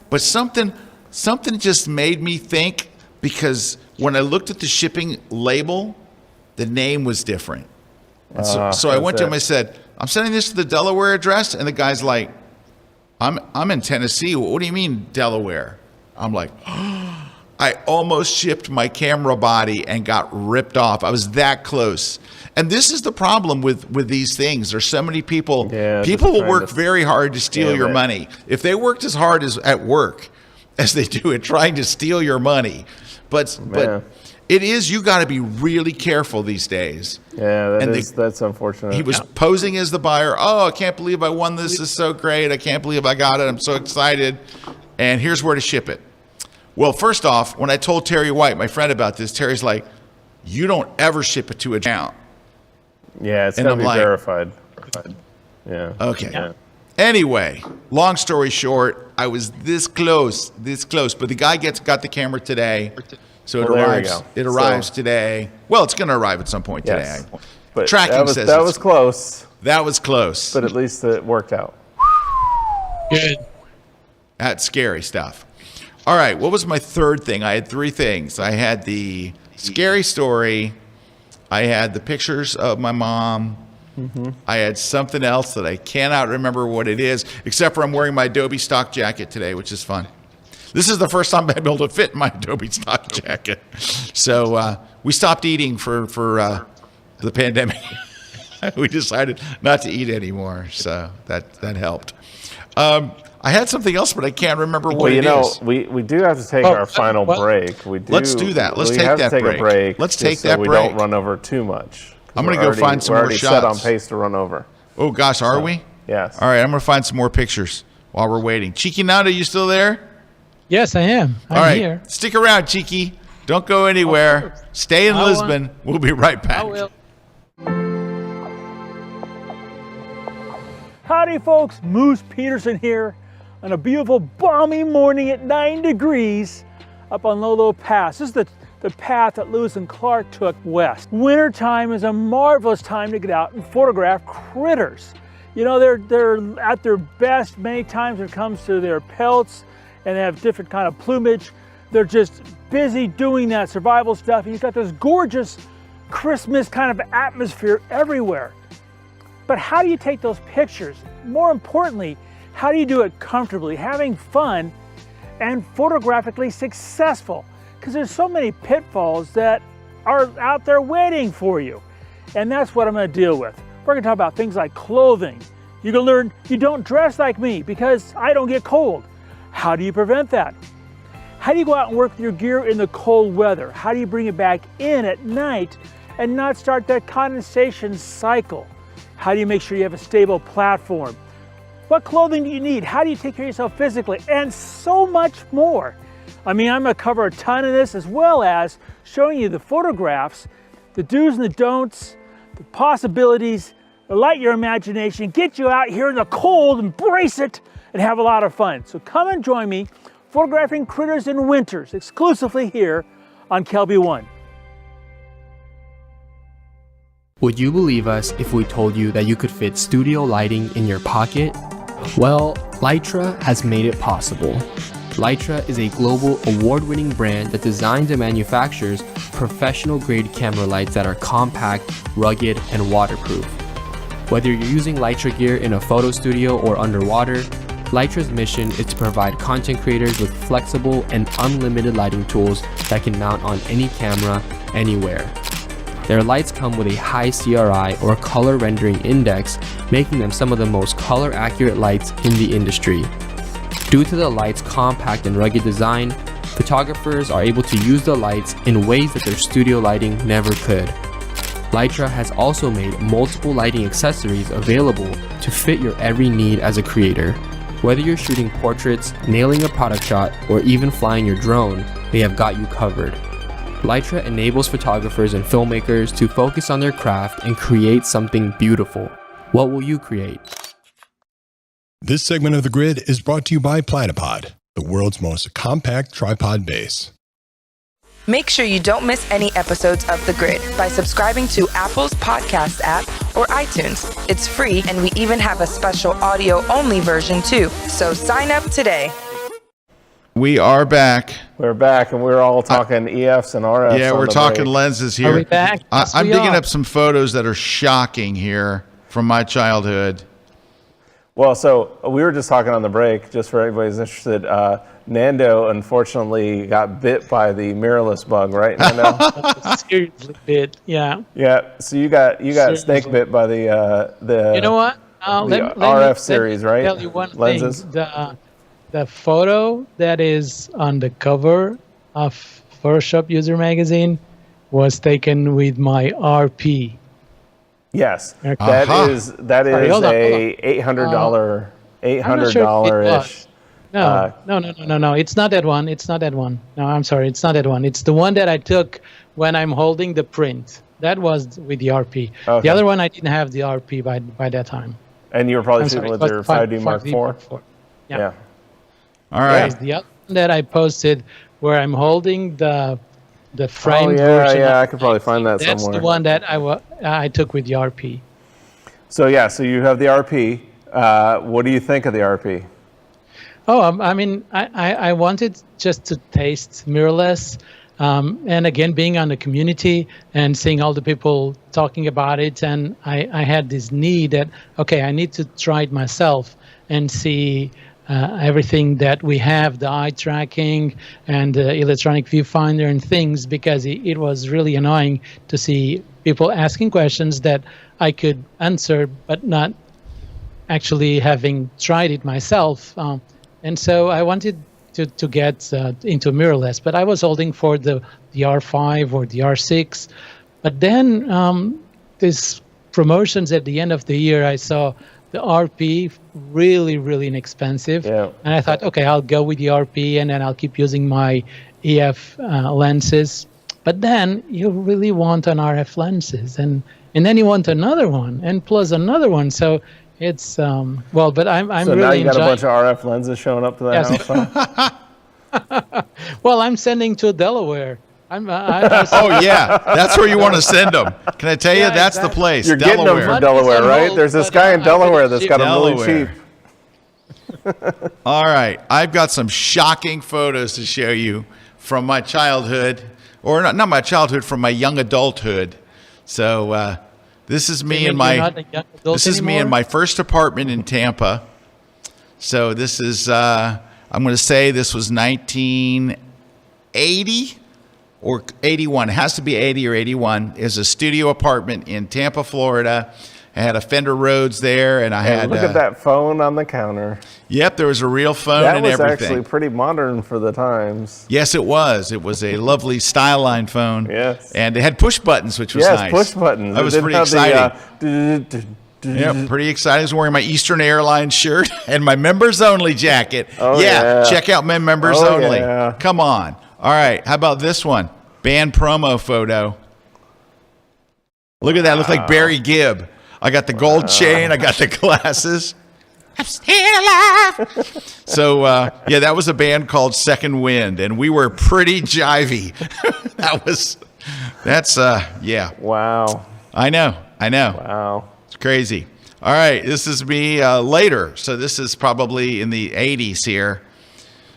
But something just made me think, because when I looked at the shipping label, the name was different. And so I went to him, I said, I'm sending this to the Delaware address. And the guy's like, I'm in Tennessee. What do you mean Delaware? I'm like, I almost shipped my camera body and got ripped off. I was that close. And this is the problem with these things. There's so many people. Yeah, people will work very hard to steal your money. If they worked as hard as at work as they do at trying to steal your money, but it is, you got to be really careful these days. Yeah, that's unfortunate. He was posing as the buyer. Oh, I can't believe I won this. This is so great. I can't believe I got it. I'm so excited. And here's where to ship it. Well, first off, when I told Terry White, my friend, about this, Terry's like, you don't ever ship it to an account. Yeah, it's got to be verified. Yeah. Okay. Yeah. Anyway, long story short, I was this close. But the guy got the camera today. So it arrives. It arrives today. Well, it's going to arrive at some point today. But tracking says that was close. That was close. But at least it worked out. Good. That's scary stuff. All right, what was my third thing? I had three things. I had the scary story. I had the pictures of my mom. I had something else that I cannot remember what it is, except for I'm wearing my Adobe stock jacket today, which is fun. This is the first time I've been able to fit in my Adobe stock jacket. So we stopped eating for the pandemic. We decided not to eat anymore, so that helped. I had something else, but I can't remember what it is. We do have to take our final break. Let's do that. Let's take that break. A break. Let's take so that we break. don't run over too much. I'm going to go find some more shots. We're already set on pace to run over. Oh, gosh, are we? Yes. All right, I'm going to find some more pictures while we're waiting. Chicky, Nando, you still there? Yes, I am. I'm here. Stick around, Chicky. Don't go anywhere. Stay in Lisbon. We'll be right back. I will. Howdy folks, Moose Peterson here on a beautiful balmy morning at 9 degrees up on Lolo Pass. This is the path that Lewis and Clark took west. Wintertime is a marvelous time to get out and photograph critters. You know, they're at their best many times when it comes to their pelts, and they have different kind of plumage. They're just busy doing that survival stuff, and you've got this gorgeous Christmas kind of atmosphere everywhere. But how do you take those pictures? More importantly, how do you do it comfortably, having fun, and photographically successful? Because there's so many pitfalls that are out there waiting for you. And that's what I'm going to deal with. We're going to talk about things like clothing. You're going to learn you don't dress like me because I don't get cold. How do you prevent that? How do you go out and work with your gear in the cold weather? How do you bring it back in at night and not start that condensation cycle? How do you make sure you have a stable platform? What clothing do you need? How do you take care of yourself physically? And so much more. I mean, I'm going to cover a ton of this, as well as showing you the photographs, the do's and the don'ts, the possibilities, light your imagination, get you out here in the cold, embrace it, and have a lot of fun. So come and join me photographing critters in winters, exclusively here on Kelby One. Would you believe us if we told you that you could fit studio lighting in your pocket? Well, Lytra has made it possible. Lytra is a global award-winning brand that designs and manufactures professional-grade camera lights that are compact, rugged, and waterproof. Whether you're using Lytra gear in a photo studio or underwater, Lytra's mission is to provide content creators with flexible and unlimited lighting tools that can mount on any camera, anywhere. Their lights come with a high CRI or color rendering index, making them some of the most color accurate lights in the industry. Due to the light's compact and rugged design, photographers are able to use the lights in ways that their studio lighting never could. Lytra has also made multiple lighting accessories available to fit your every need as a creator. Whether you're shooting portraits, nailing a product shot, or even flying your drone, they have got you covered. Lytra enables photographers and filmmakers to focus on their craft and create something beautiful. What will you create? This segment of The Grid is brought to you by Platypod, the world's most compact tripod base. Make sure you don't miss any episodes of The Grid by subscribing to Apple's podcast app or iTunes. It's free, and we even have a special audio-only version too. So sign up today. We are back. We're back, and we're all talking EFs and RFs. Yeah, we're talking lenses here. Are we back? Yes, I'm we digging are. up some photos that are shocking here from my childhood. Well, so we were just talking on the break, just for anybody who's interested. Nando, unfortunately, got bit by the mirrorless bug, right, Nando? Seriously bit, yeah. Yeah. So you got snake Seriously. bit by the. You know what? RF series, right? Tell you one Lenses. thing. The photo that is on the cover of Photoshop User Magazine was taken with my RP. Yes, Okay. that is Sorry, hold on. $800-ish. No. It's not that one. It's not that one. No, I'm sorry. It's not that one. It's the one that I took when I'm holding the print. That was with the RP. Okay. The other one, I didn't have the RP by that time. And you were probably I'm shooting sorry, with it your was 5D Mark 5D IV? Mark IV. Yeah. All right. Yes, the other one that I posted where I'm holding the framed Oh, version. yeah, of I could probably find that That's somewhere. the one that I took with the RP. So you have the RP. What do you think of the RP? Oh, I mean, I wanted just to taste mirrorless. And again, being on the community and seeing all the people talking about it. And I had this need that, okay, I need to try it myself and see everything that we have, the eye tracking and the electronic viewfinder and things, because it was really annoying to see people asking questions that I could answer, but not actually having tried it myself. And so I wanted to get into mirrorless, but I was holding for the R5 or the R6. But then these promotions at the end of the year, I saw the RP really, really inexpensive. Yeah. And I thought, okay, I'll go with the RP and then I'll keep using my EF lenses. But then you really want an RF lenses and then you want another one and plus another one. So it's, but I'm so really now you got a enjoying. bunch of RF lenses showing up to the Yes. house, huh? Well, I'm sending to Delaware. Oh yeah, that's where you want to send them. Can I tell you? Yeah, That's exactly. the place. You're getting them Delaware. from Delaware, right? There's this guy in Delaware that's got them really Delaware. cheap. All right, I've got some shocking photos to show you from my childhood, or not my childhood, from my young adulthood. So this is me in my me in my first apartment in Tampa. So this is I'm going to say this was 1980 or 81. It has to be 80 or 81. It was a studio apartment in Tampa, Florida. I had a Fender Rhodes there, and I had. Look at that phone on the counter. Yep, there was a real phone That and was everything. actually pretty modern for the times. Yes, it was. It was a lovely Styline phone. Yes. And it had push buttons, which was nice. Yes, push buttons. That was It pretty didn't have exciting. the, Yep, pretty excited. I was wearing my Eastern Airlines shirt and my members only jacket. Oh, yeah. Check out my members Oh, only. yeah. Come on. All right, how about this one? Band promo photo. Look at that. I look like Barry Gibb. I got the gold chain. I got the glasses. I'm still alive. So, that was a band called Second Wind, and we were pretty jivey. Wow. I know. Wow. It's crazy. All right, this is me later. So this is probably in the 80s here.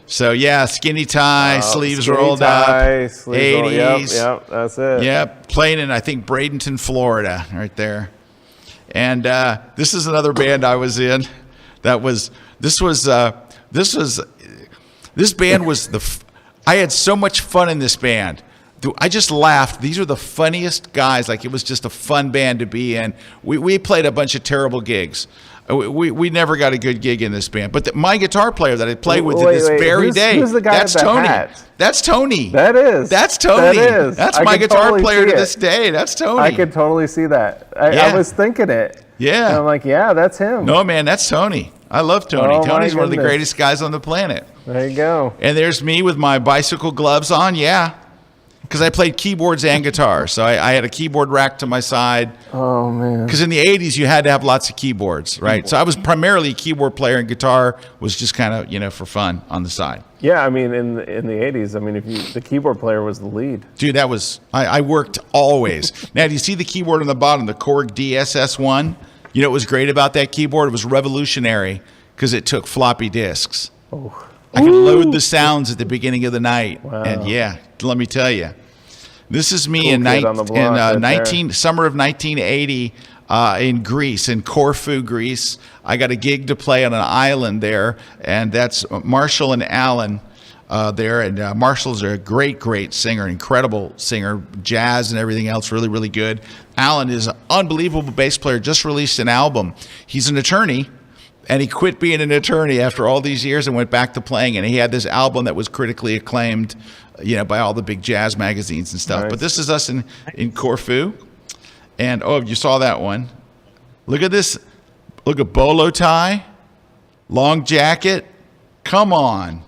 So, skinny tie, sleeves rolled up. 80s. Yep, that's it. Yep, playing in, I think, Bradenton, Florida, right there. And this is another band I was in. This band was I had so much fun in this band. I just laughed. These were the funniest guys. Like, it was just a fun band to be in. We played a bunch of terrible gigs. We never got a good gig in this band. But my guitar player that I played with this very day, who's the guy that's with the Tony. hat? That's Tony. That's Tony. That is. That's my guitar player to this day. That's Tony. I could totally see that. I was thinking it. Yeah. And I'm like, that's him. No, man, that's Tony. I love Tony. Oh, Tony's one of the goodness. greatest guys on the planet. There you go. And there's me with my bicycle gloves on, because I played keyboards and guitar. So I had a keyboard rack to my side. Oh, man. Because in the 80s, you had to have lots of keyboards, right? So I was primarily a keyboard player, and guitar was just kind of, for fun on the side. Yeah, I mean, in the 80s, I mean, the keyboard player was the lead. Dude, that was, I worked always. Now, do you see the keyboard on the bottom, the Korg DSS-1? You know what was great about that keyboard? It was revolutionary because it took floppy disks. Oh. I could load the sounds at the beginning of the night. Wow. And let me tell you. This is me Cool in kid on the block summer of 1980 in Greece, in Corfu, Greece. I got a gig to play on an island there, and that's Marshall and Alan there. And Marshall's a great singer, incredible singer, jazz and everything else, really, really good. Alan is an unbelievable bass player, just released an album. He's an attorney, and he quit being an attorney after all these years and went back to playing. And he had this album that was critically acclaimed, by all the big jazz magazines and stuff. Nice. But this is us in Corfu. And, you saw that one. Look at this. Look at bolo tie, long jacket. Come on.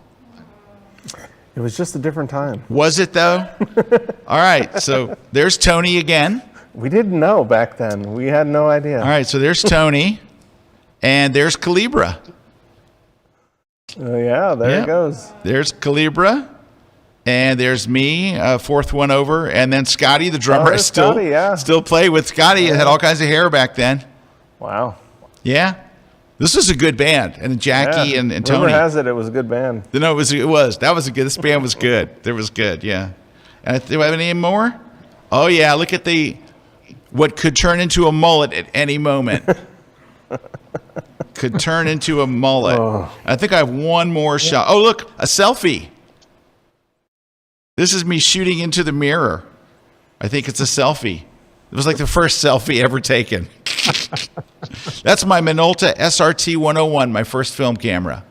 It was just a different time. Was it, though? All right, so there's Tony again. We didn't know back then. We had no idea. All right, so there's Tony, and there's Calibra. There it goes. There's Calibra, and there's me, fourth one over, and then Scotty, the drummer. I still play with Scotty. Had all kinds of hair back then. Wow. Yeah. This was a good band, and Jackie and Tony. Rumor has it was a good band. No, it was. That was a good. This band was good. It was good. Yeah. And do I have any more? Oh yeah. Look at what could turn into a mullet at any moment. Could turn into a mullet. Oh. I think I have one more shot. Oh look, a selfie. This is me shooting into the mirror. I think it's a selfie. It was like the first selfie ever taken. That's my Minolta SRT 101, my first film camera.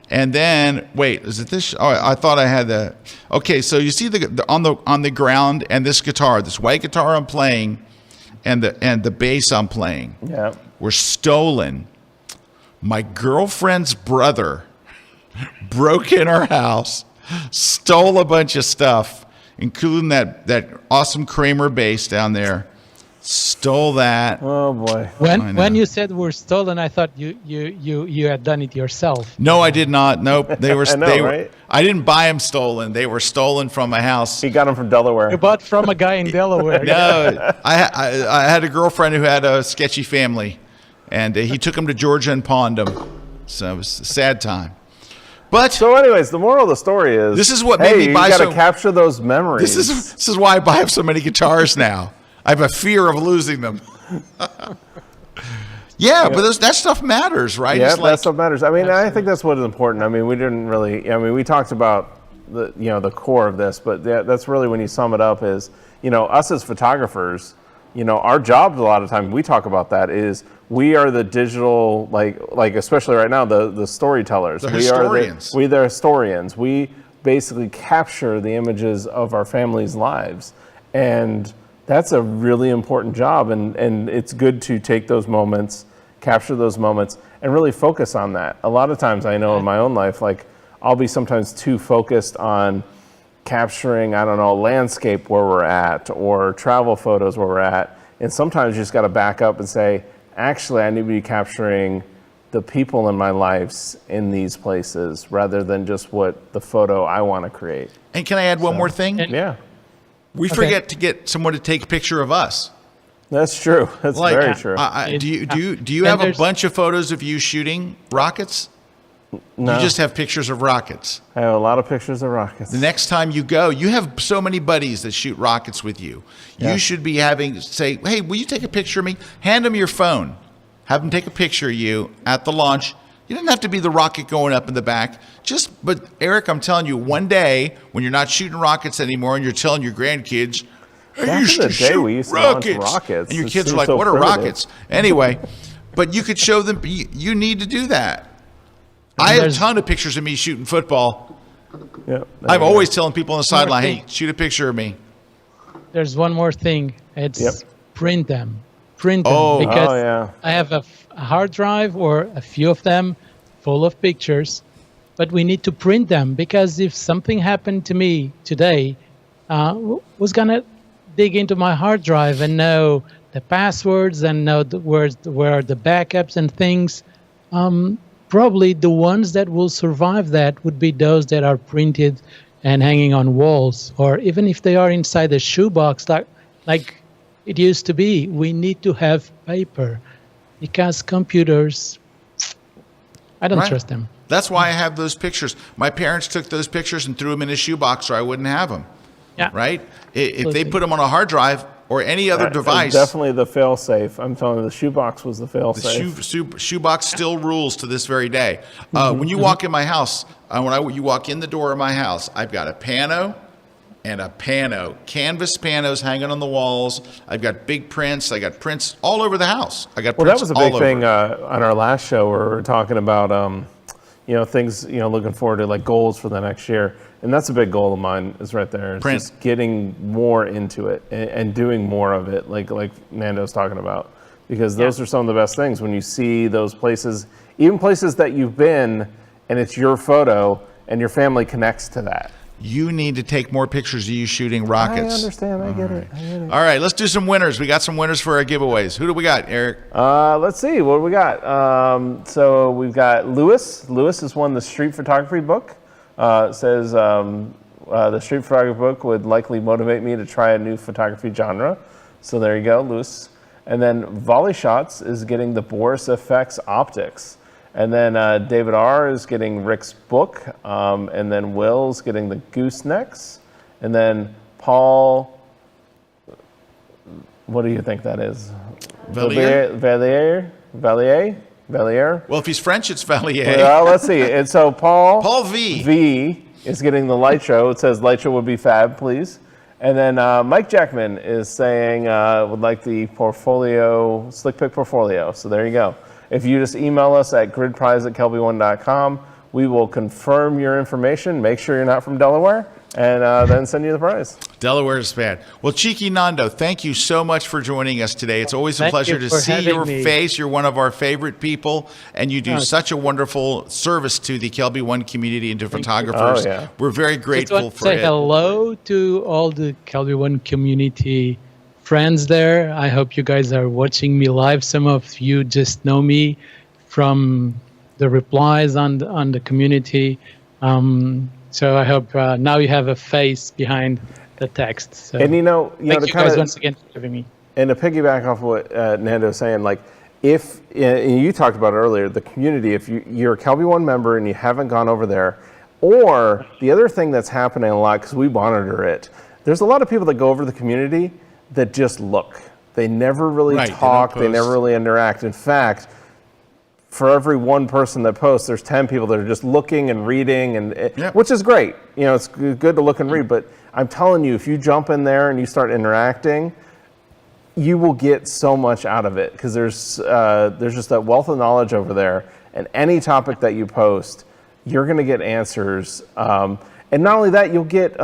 And then, wait, is it this? Oh, I thought I had the. Okay, so you see on the ground, and this guitar, this white guitar I'm playing, and the bass I'm playing, were stolen. My girlfriend's brother broke in our house, stole a bunch of stuff, including that awesome Kramer bass down there. Stole that. Oh boy! When you said were stolen, I thought you had done it yourself. No, I did not. Nope, they were. Right? I didn't buy them stolen. They were stolen from my house. He got them from Delaware. You bought from a guy in Delaware. No, I had a girlfriend who had a sketchy family, and he took them to Georgia and pawned them. So it was a sad time. But so, anyways, the moral of the story is this is what made me buy. You got to capture those memories. This is why I buy so many guitars now. I have a fear of losing them. But that stuff matters, right? Yeah, that stuff matters. I mean, I think that's what is important. I mean, we didn't really. I mean, we talked about the core of this, but that's really when you sum it up is us as photographers. Our jobs a lot of times we talk about that is we are the digital like especially right now the storytellers. The historians. We're the historians. We basically capture the images of our families' lives and. That's a really important job, and it's good to take those moments, capture those moments, and really focus on that. A lot of times I know in my own life, like I'll be sometimes too focused on capturing, I don't know, landscape where we're at or travel photos where we're at. And sometimes you just got to back up and say, actually, I need to be capturing the people in my lives in these places rather than just what the photo I want to create. And can I add one more thing? Yeah. We forget to get someone to take a picture of us. That's true. That's very true. Do you have a bunch of photos of you shooting rockets? No. You just have pictures of rockets. I have a lot of pictures of rockets. The next time you go, you have so many buddies that shoot rockets with you. Yeah. You should be say, hey, will you take a picture of me? Hand them your phone. Have them take a picture of you at the launch. You don't have to be the rocket going up in the back. But Erik, I'm telling you, one day when you're not shooting rockets anymore and you're telling your grandkids, I used to shoot we used to launch rockets. And your kids are like, what are rockets? Anyway, but you could show them, you need to do that. I have a ton of pictures of me shooting football. Yep, I'm always telling people on the sideline, hey, shoot a picture of me. There's one more thing. It's print them. Because I have a hard drive or a few of them full of pictures, but we need to print them because if something happened to me today, who's going to dig into my hard drive and know the passwords and know where are the backups and things? Probably the ones that will survive that would be those that are printed and hanging on walls, or even if they are inside a shoebox, like it used to be. We need to have paper because computers, I don't trust them. That's why I have those pictures. My parents took those pictures and threw them in a shoebox or I wouldn't have them. Yeah. Right? If they put them on a hard drive or any other device. Definitely the fail-safe. I'm telling you, the shoebox was the fail-safe. The shoebox still rules to this very day. When you walk in my house, you walk in the door of my house, I've got a pano and a pano. Canvas panos hanging on the walls. I've got big prints. I got prints all over the house. I got prints all over. Well, that was a big thing on our last show where we were talking about, things, looking forward to like goals for the next year. And that's a big goal of mine is right there. It's just getting more into it and doing more of it, like Nando's talking about. Because those are some of the best things when you see those places, even places that you've been and it's your photo and your family connects to that. You need to take more pictures of you shooting rockets. I understand. I get it. All right, let's do some winners. We got some winners for our giveaways. Who do we got, Erik? Let's see. What do we got? So we've got Lewis. Lewis has won the street photography book. It says the street photography book would likely motivate me to try a new photography genre. So there you go, Lewis. And then Volley Shots is getting the Boris FX optics. And then David R. is getting Rick's book. And then Will's getting the goosenecks. And then Paul, what do you think that is? Valier? Well, if he's French, it's Valier. Well, let's see. And so Paul V is getting the light show. It says light show would be fab, please. And then Mike Jackman is saying would like the portfolio, slick pick portfolio. So there you go. If you just email us at gridprize@kelby1.com, we will confirm your information, make sure you're not from Delaware, and then send you the prize. Delaware is bad. Well, Chicky, Nando, thank you so much for joining us today. It's always a pleasure to see your face. You're one of our favorite people, and you do such a wonderful service to the Kelby One community and to photographers. Oh, yeah. We're very grateful for it. Say hello to all the Kelby One community friends there. I hope you guys are watching me live. Some of you just know me from the replies on the community. So I hope now you have a face behind the text. So And thank you guys once again for having me. And to piggyback off what Nando's saying, like if and you talked about it earlier, the community, if you're a Kelby One member and you haven't gone over there, or the other thing that's happening a lot, because we monitor it, there's a lot of people that go over to the community that just look. They never really talk. They never really interact. In fact, for every one person that posts, there's 10 people that are just looking and reading, and which is great. It's good to look and read. But I'm telling you, if you jump in there and you start interacting, you will get so much out of it because there's just that wealth of knowledge over there. And any topic that you post, you're going to get answers. And not only that, you'll get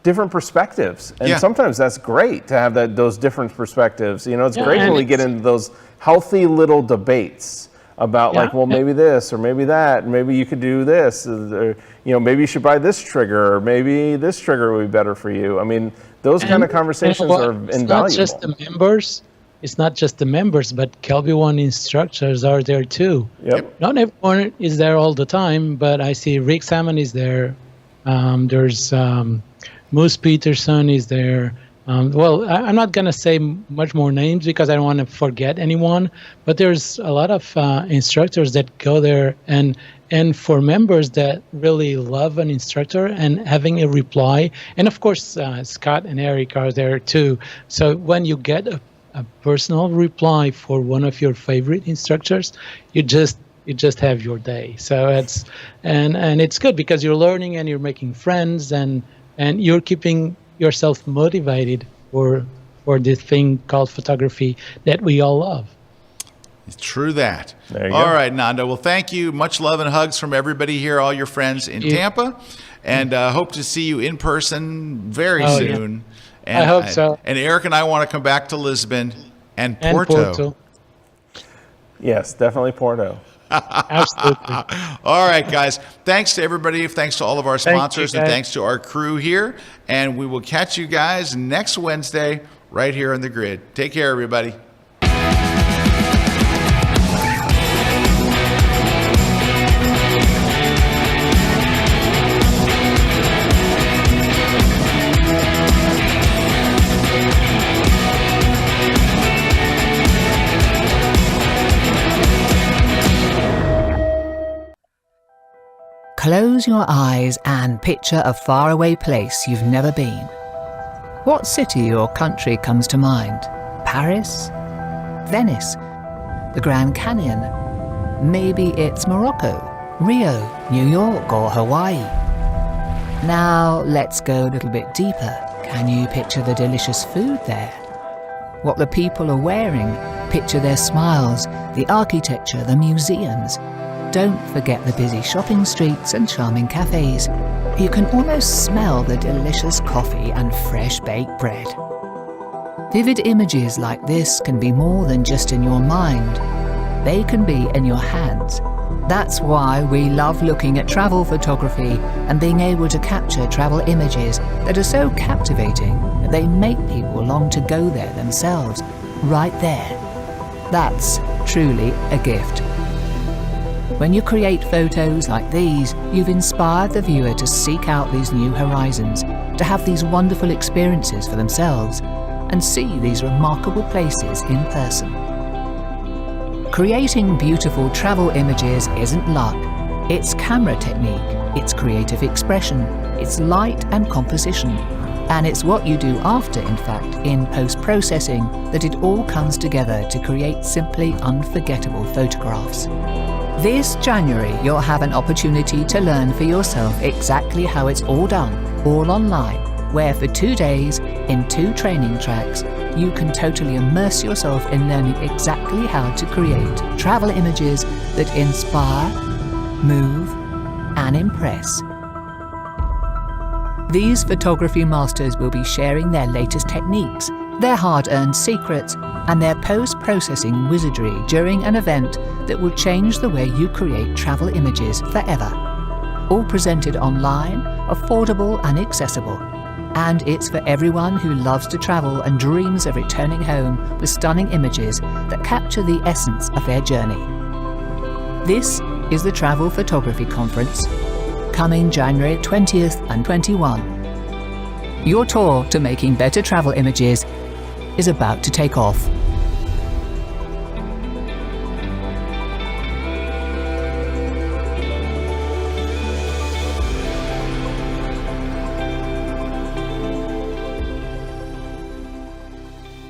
different perspectives. And Yeah. sometimes that's great to have those different perspectives. You know, it's great and when we get into those healthy little debates about like, well, maybe this or maybe that, maybe you could do this, or, you know, maybe you should buy this trigger, or maybe this trigger would be better for you. I mean, those kind of conversations are invaluable. It's not just the members. It's not just the members, but Kelby One instructors are there too. Yep. Not everyone is there all the time, but I see Rick Salmon is there. There's Moose Peterson is there. Well, I'm not going to say much more names because I don't want to forget anyone, but there's a lot of instructors that go there, and for members that really love an instructor and having a reply, and of course Scott and Erik are there too. So when you get a personal reply for one of your favorite instructors, you just have your day. So it's and it's good because you're learning and you're making friends and you're keeping yourself motivated for this thing called photography that we all love. True that. There you All go. right, Nando. Well, thank you. Much love and hugs from everybody here, all your friends in Tampa, and hope to see you in person very soon. And I hope so. And Erik and I want to come back to Lisbon and Porto. Yes, definitely Porto. Absolutely. All right, guys. Thanks to everybody. Thanks to all of our Thank you, sponsors, and guys. thanks to our crew here. And we will catch you guys next Wednesday right here on the grid. Take care, everybody. Close your eyes and picture a faraway place you've never been. What city or country comes to mind? Paris? Venice? The Grand Canyon? Maybe it's Morocco, Rio, New York, or Hawaii. Now let's go a little bit deeper. Can you picture the delicious food there? What the people are wearing? Picture their smiles, the architecture, the museums. Don't forget the busy shopping streets and charming cafes. You can almost smell the delicious coffee and fresh baked bread. Vivid images like this can be more than just in your mind. They can be in your hands. That's why we love looking at travel photography and being able to capture travel images that are so captivating that they make people long to go there themselves, right there. That's truly a gift. When you create photos like these, you've inspired the viewer to seek out these new horizons, to have these wonderful experiences for themselves, and see these remarkable places in person. Creating beautiful travel images isn't luck. It's camera technique, it's creative expression, it's light and composition. And it's what you do after, in fact, in post-processing, that it all comes together to create simply unforgettable photographs. This January, you'll have an opportunity to learn for yourself exactly how it's all done, all online, where for 2 days, in 2 training tracks, you can totally immerse yourself in learning exactly how to create travel images that inspire, move, and impress. These photography masters will be sharing their latest techniques, their hard-earned secrets, and their post-processing wizardry during an event that will change the way you create travel images forever. All presented online, affordable and accessible. And it's for everyone who loves to travel and dreams of returning home with stunning images that capture the essence of their journey. This is the Travel Photography Conference, coming January 20th and 21. Your tour to making better travel images is about to take off.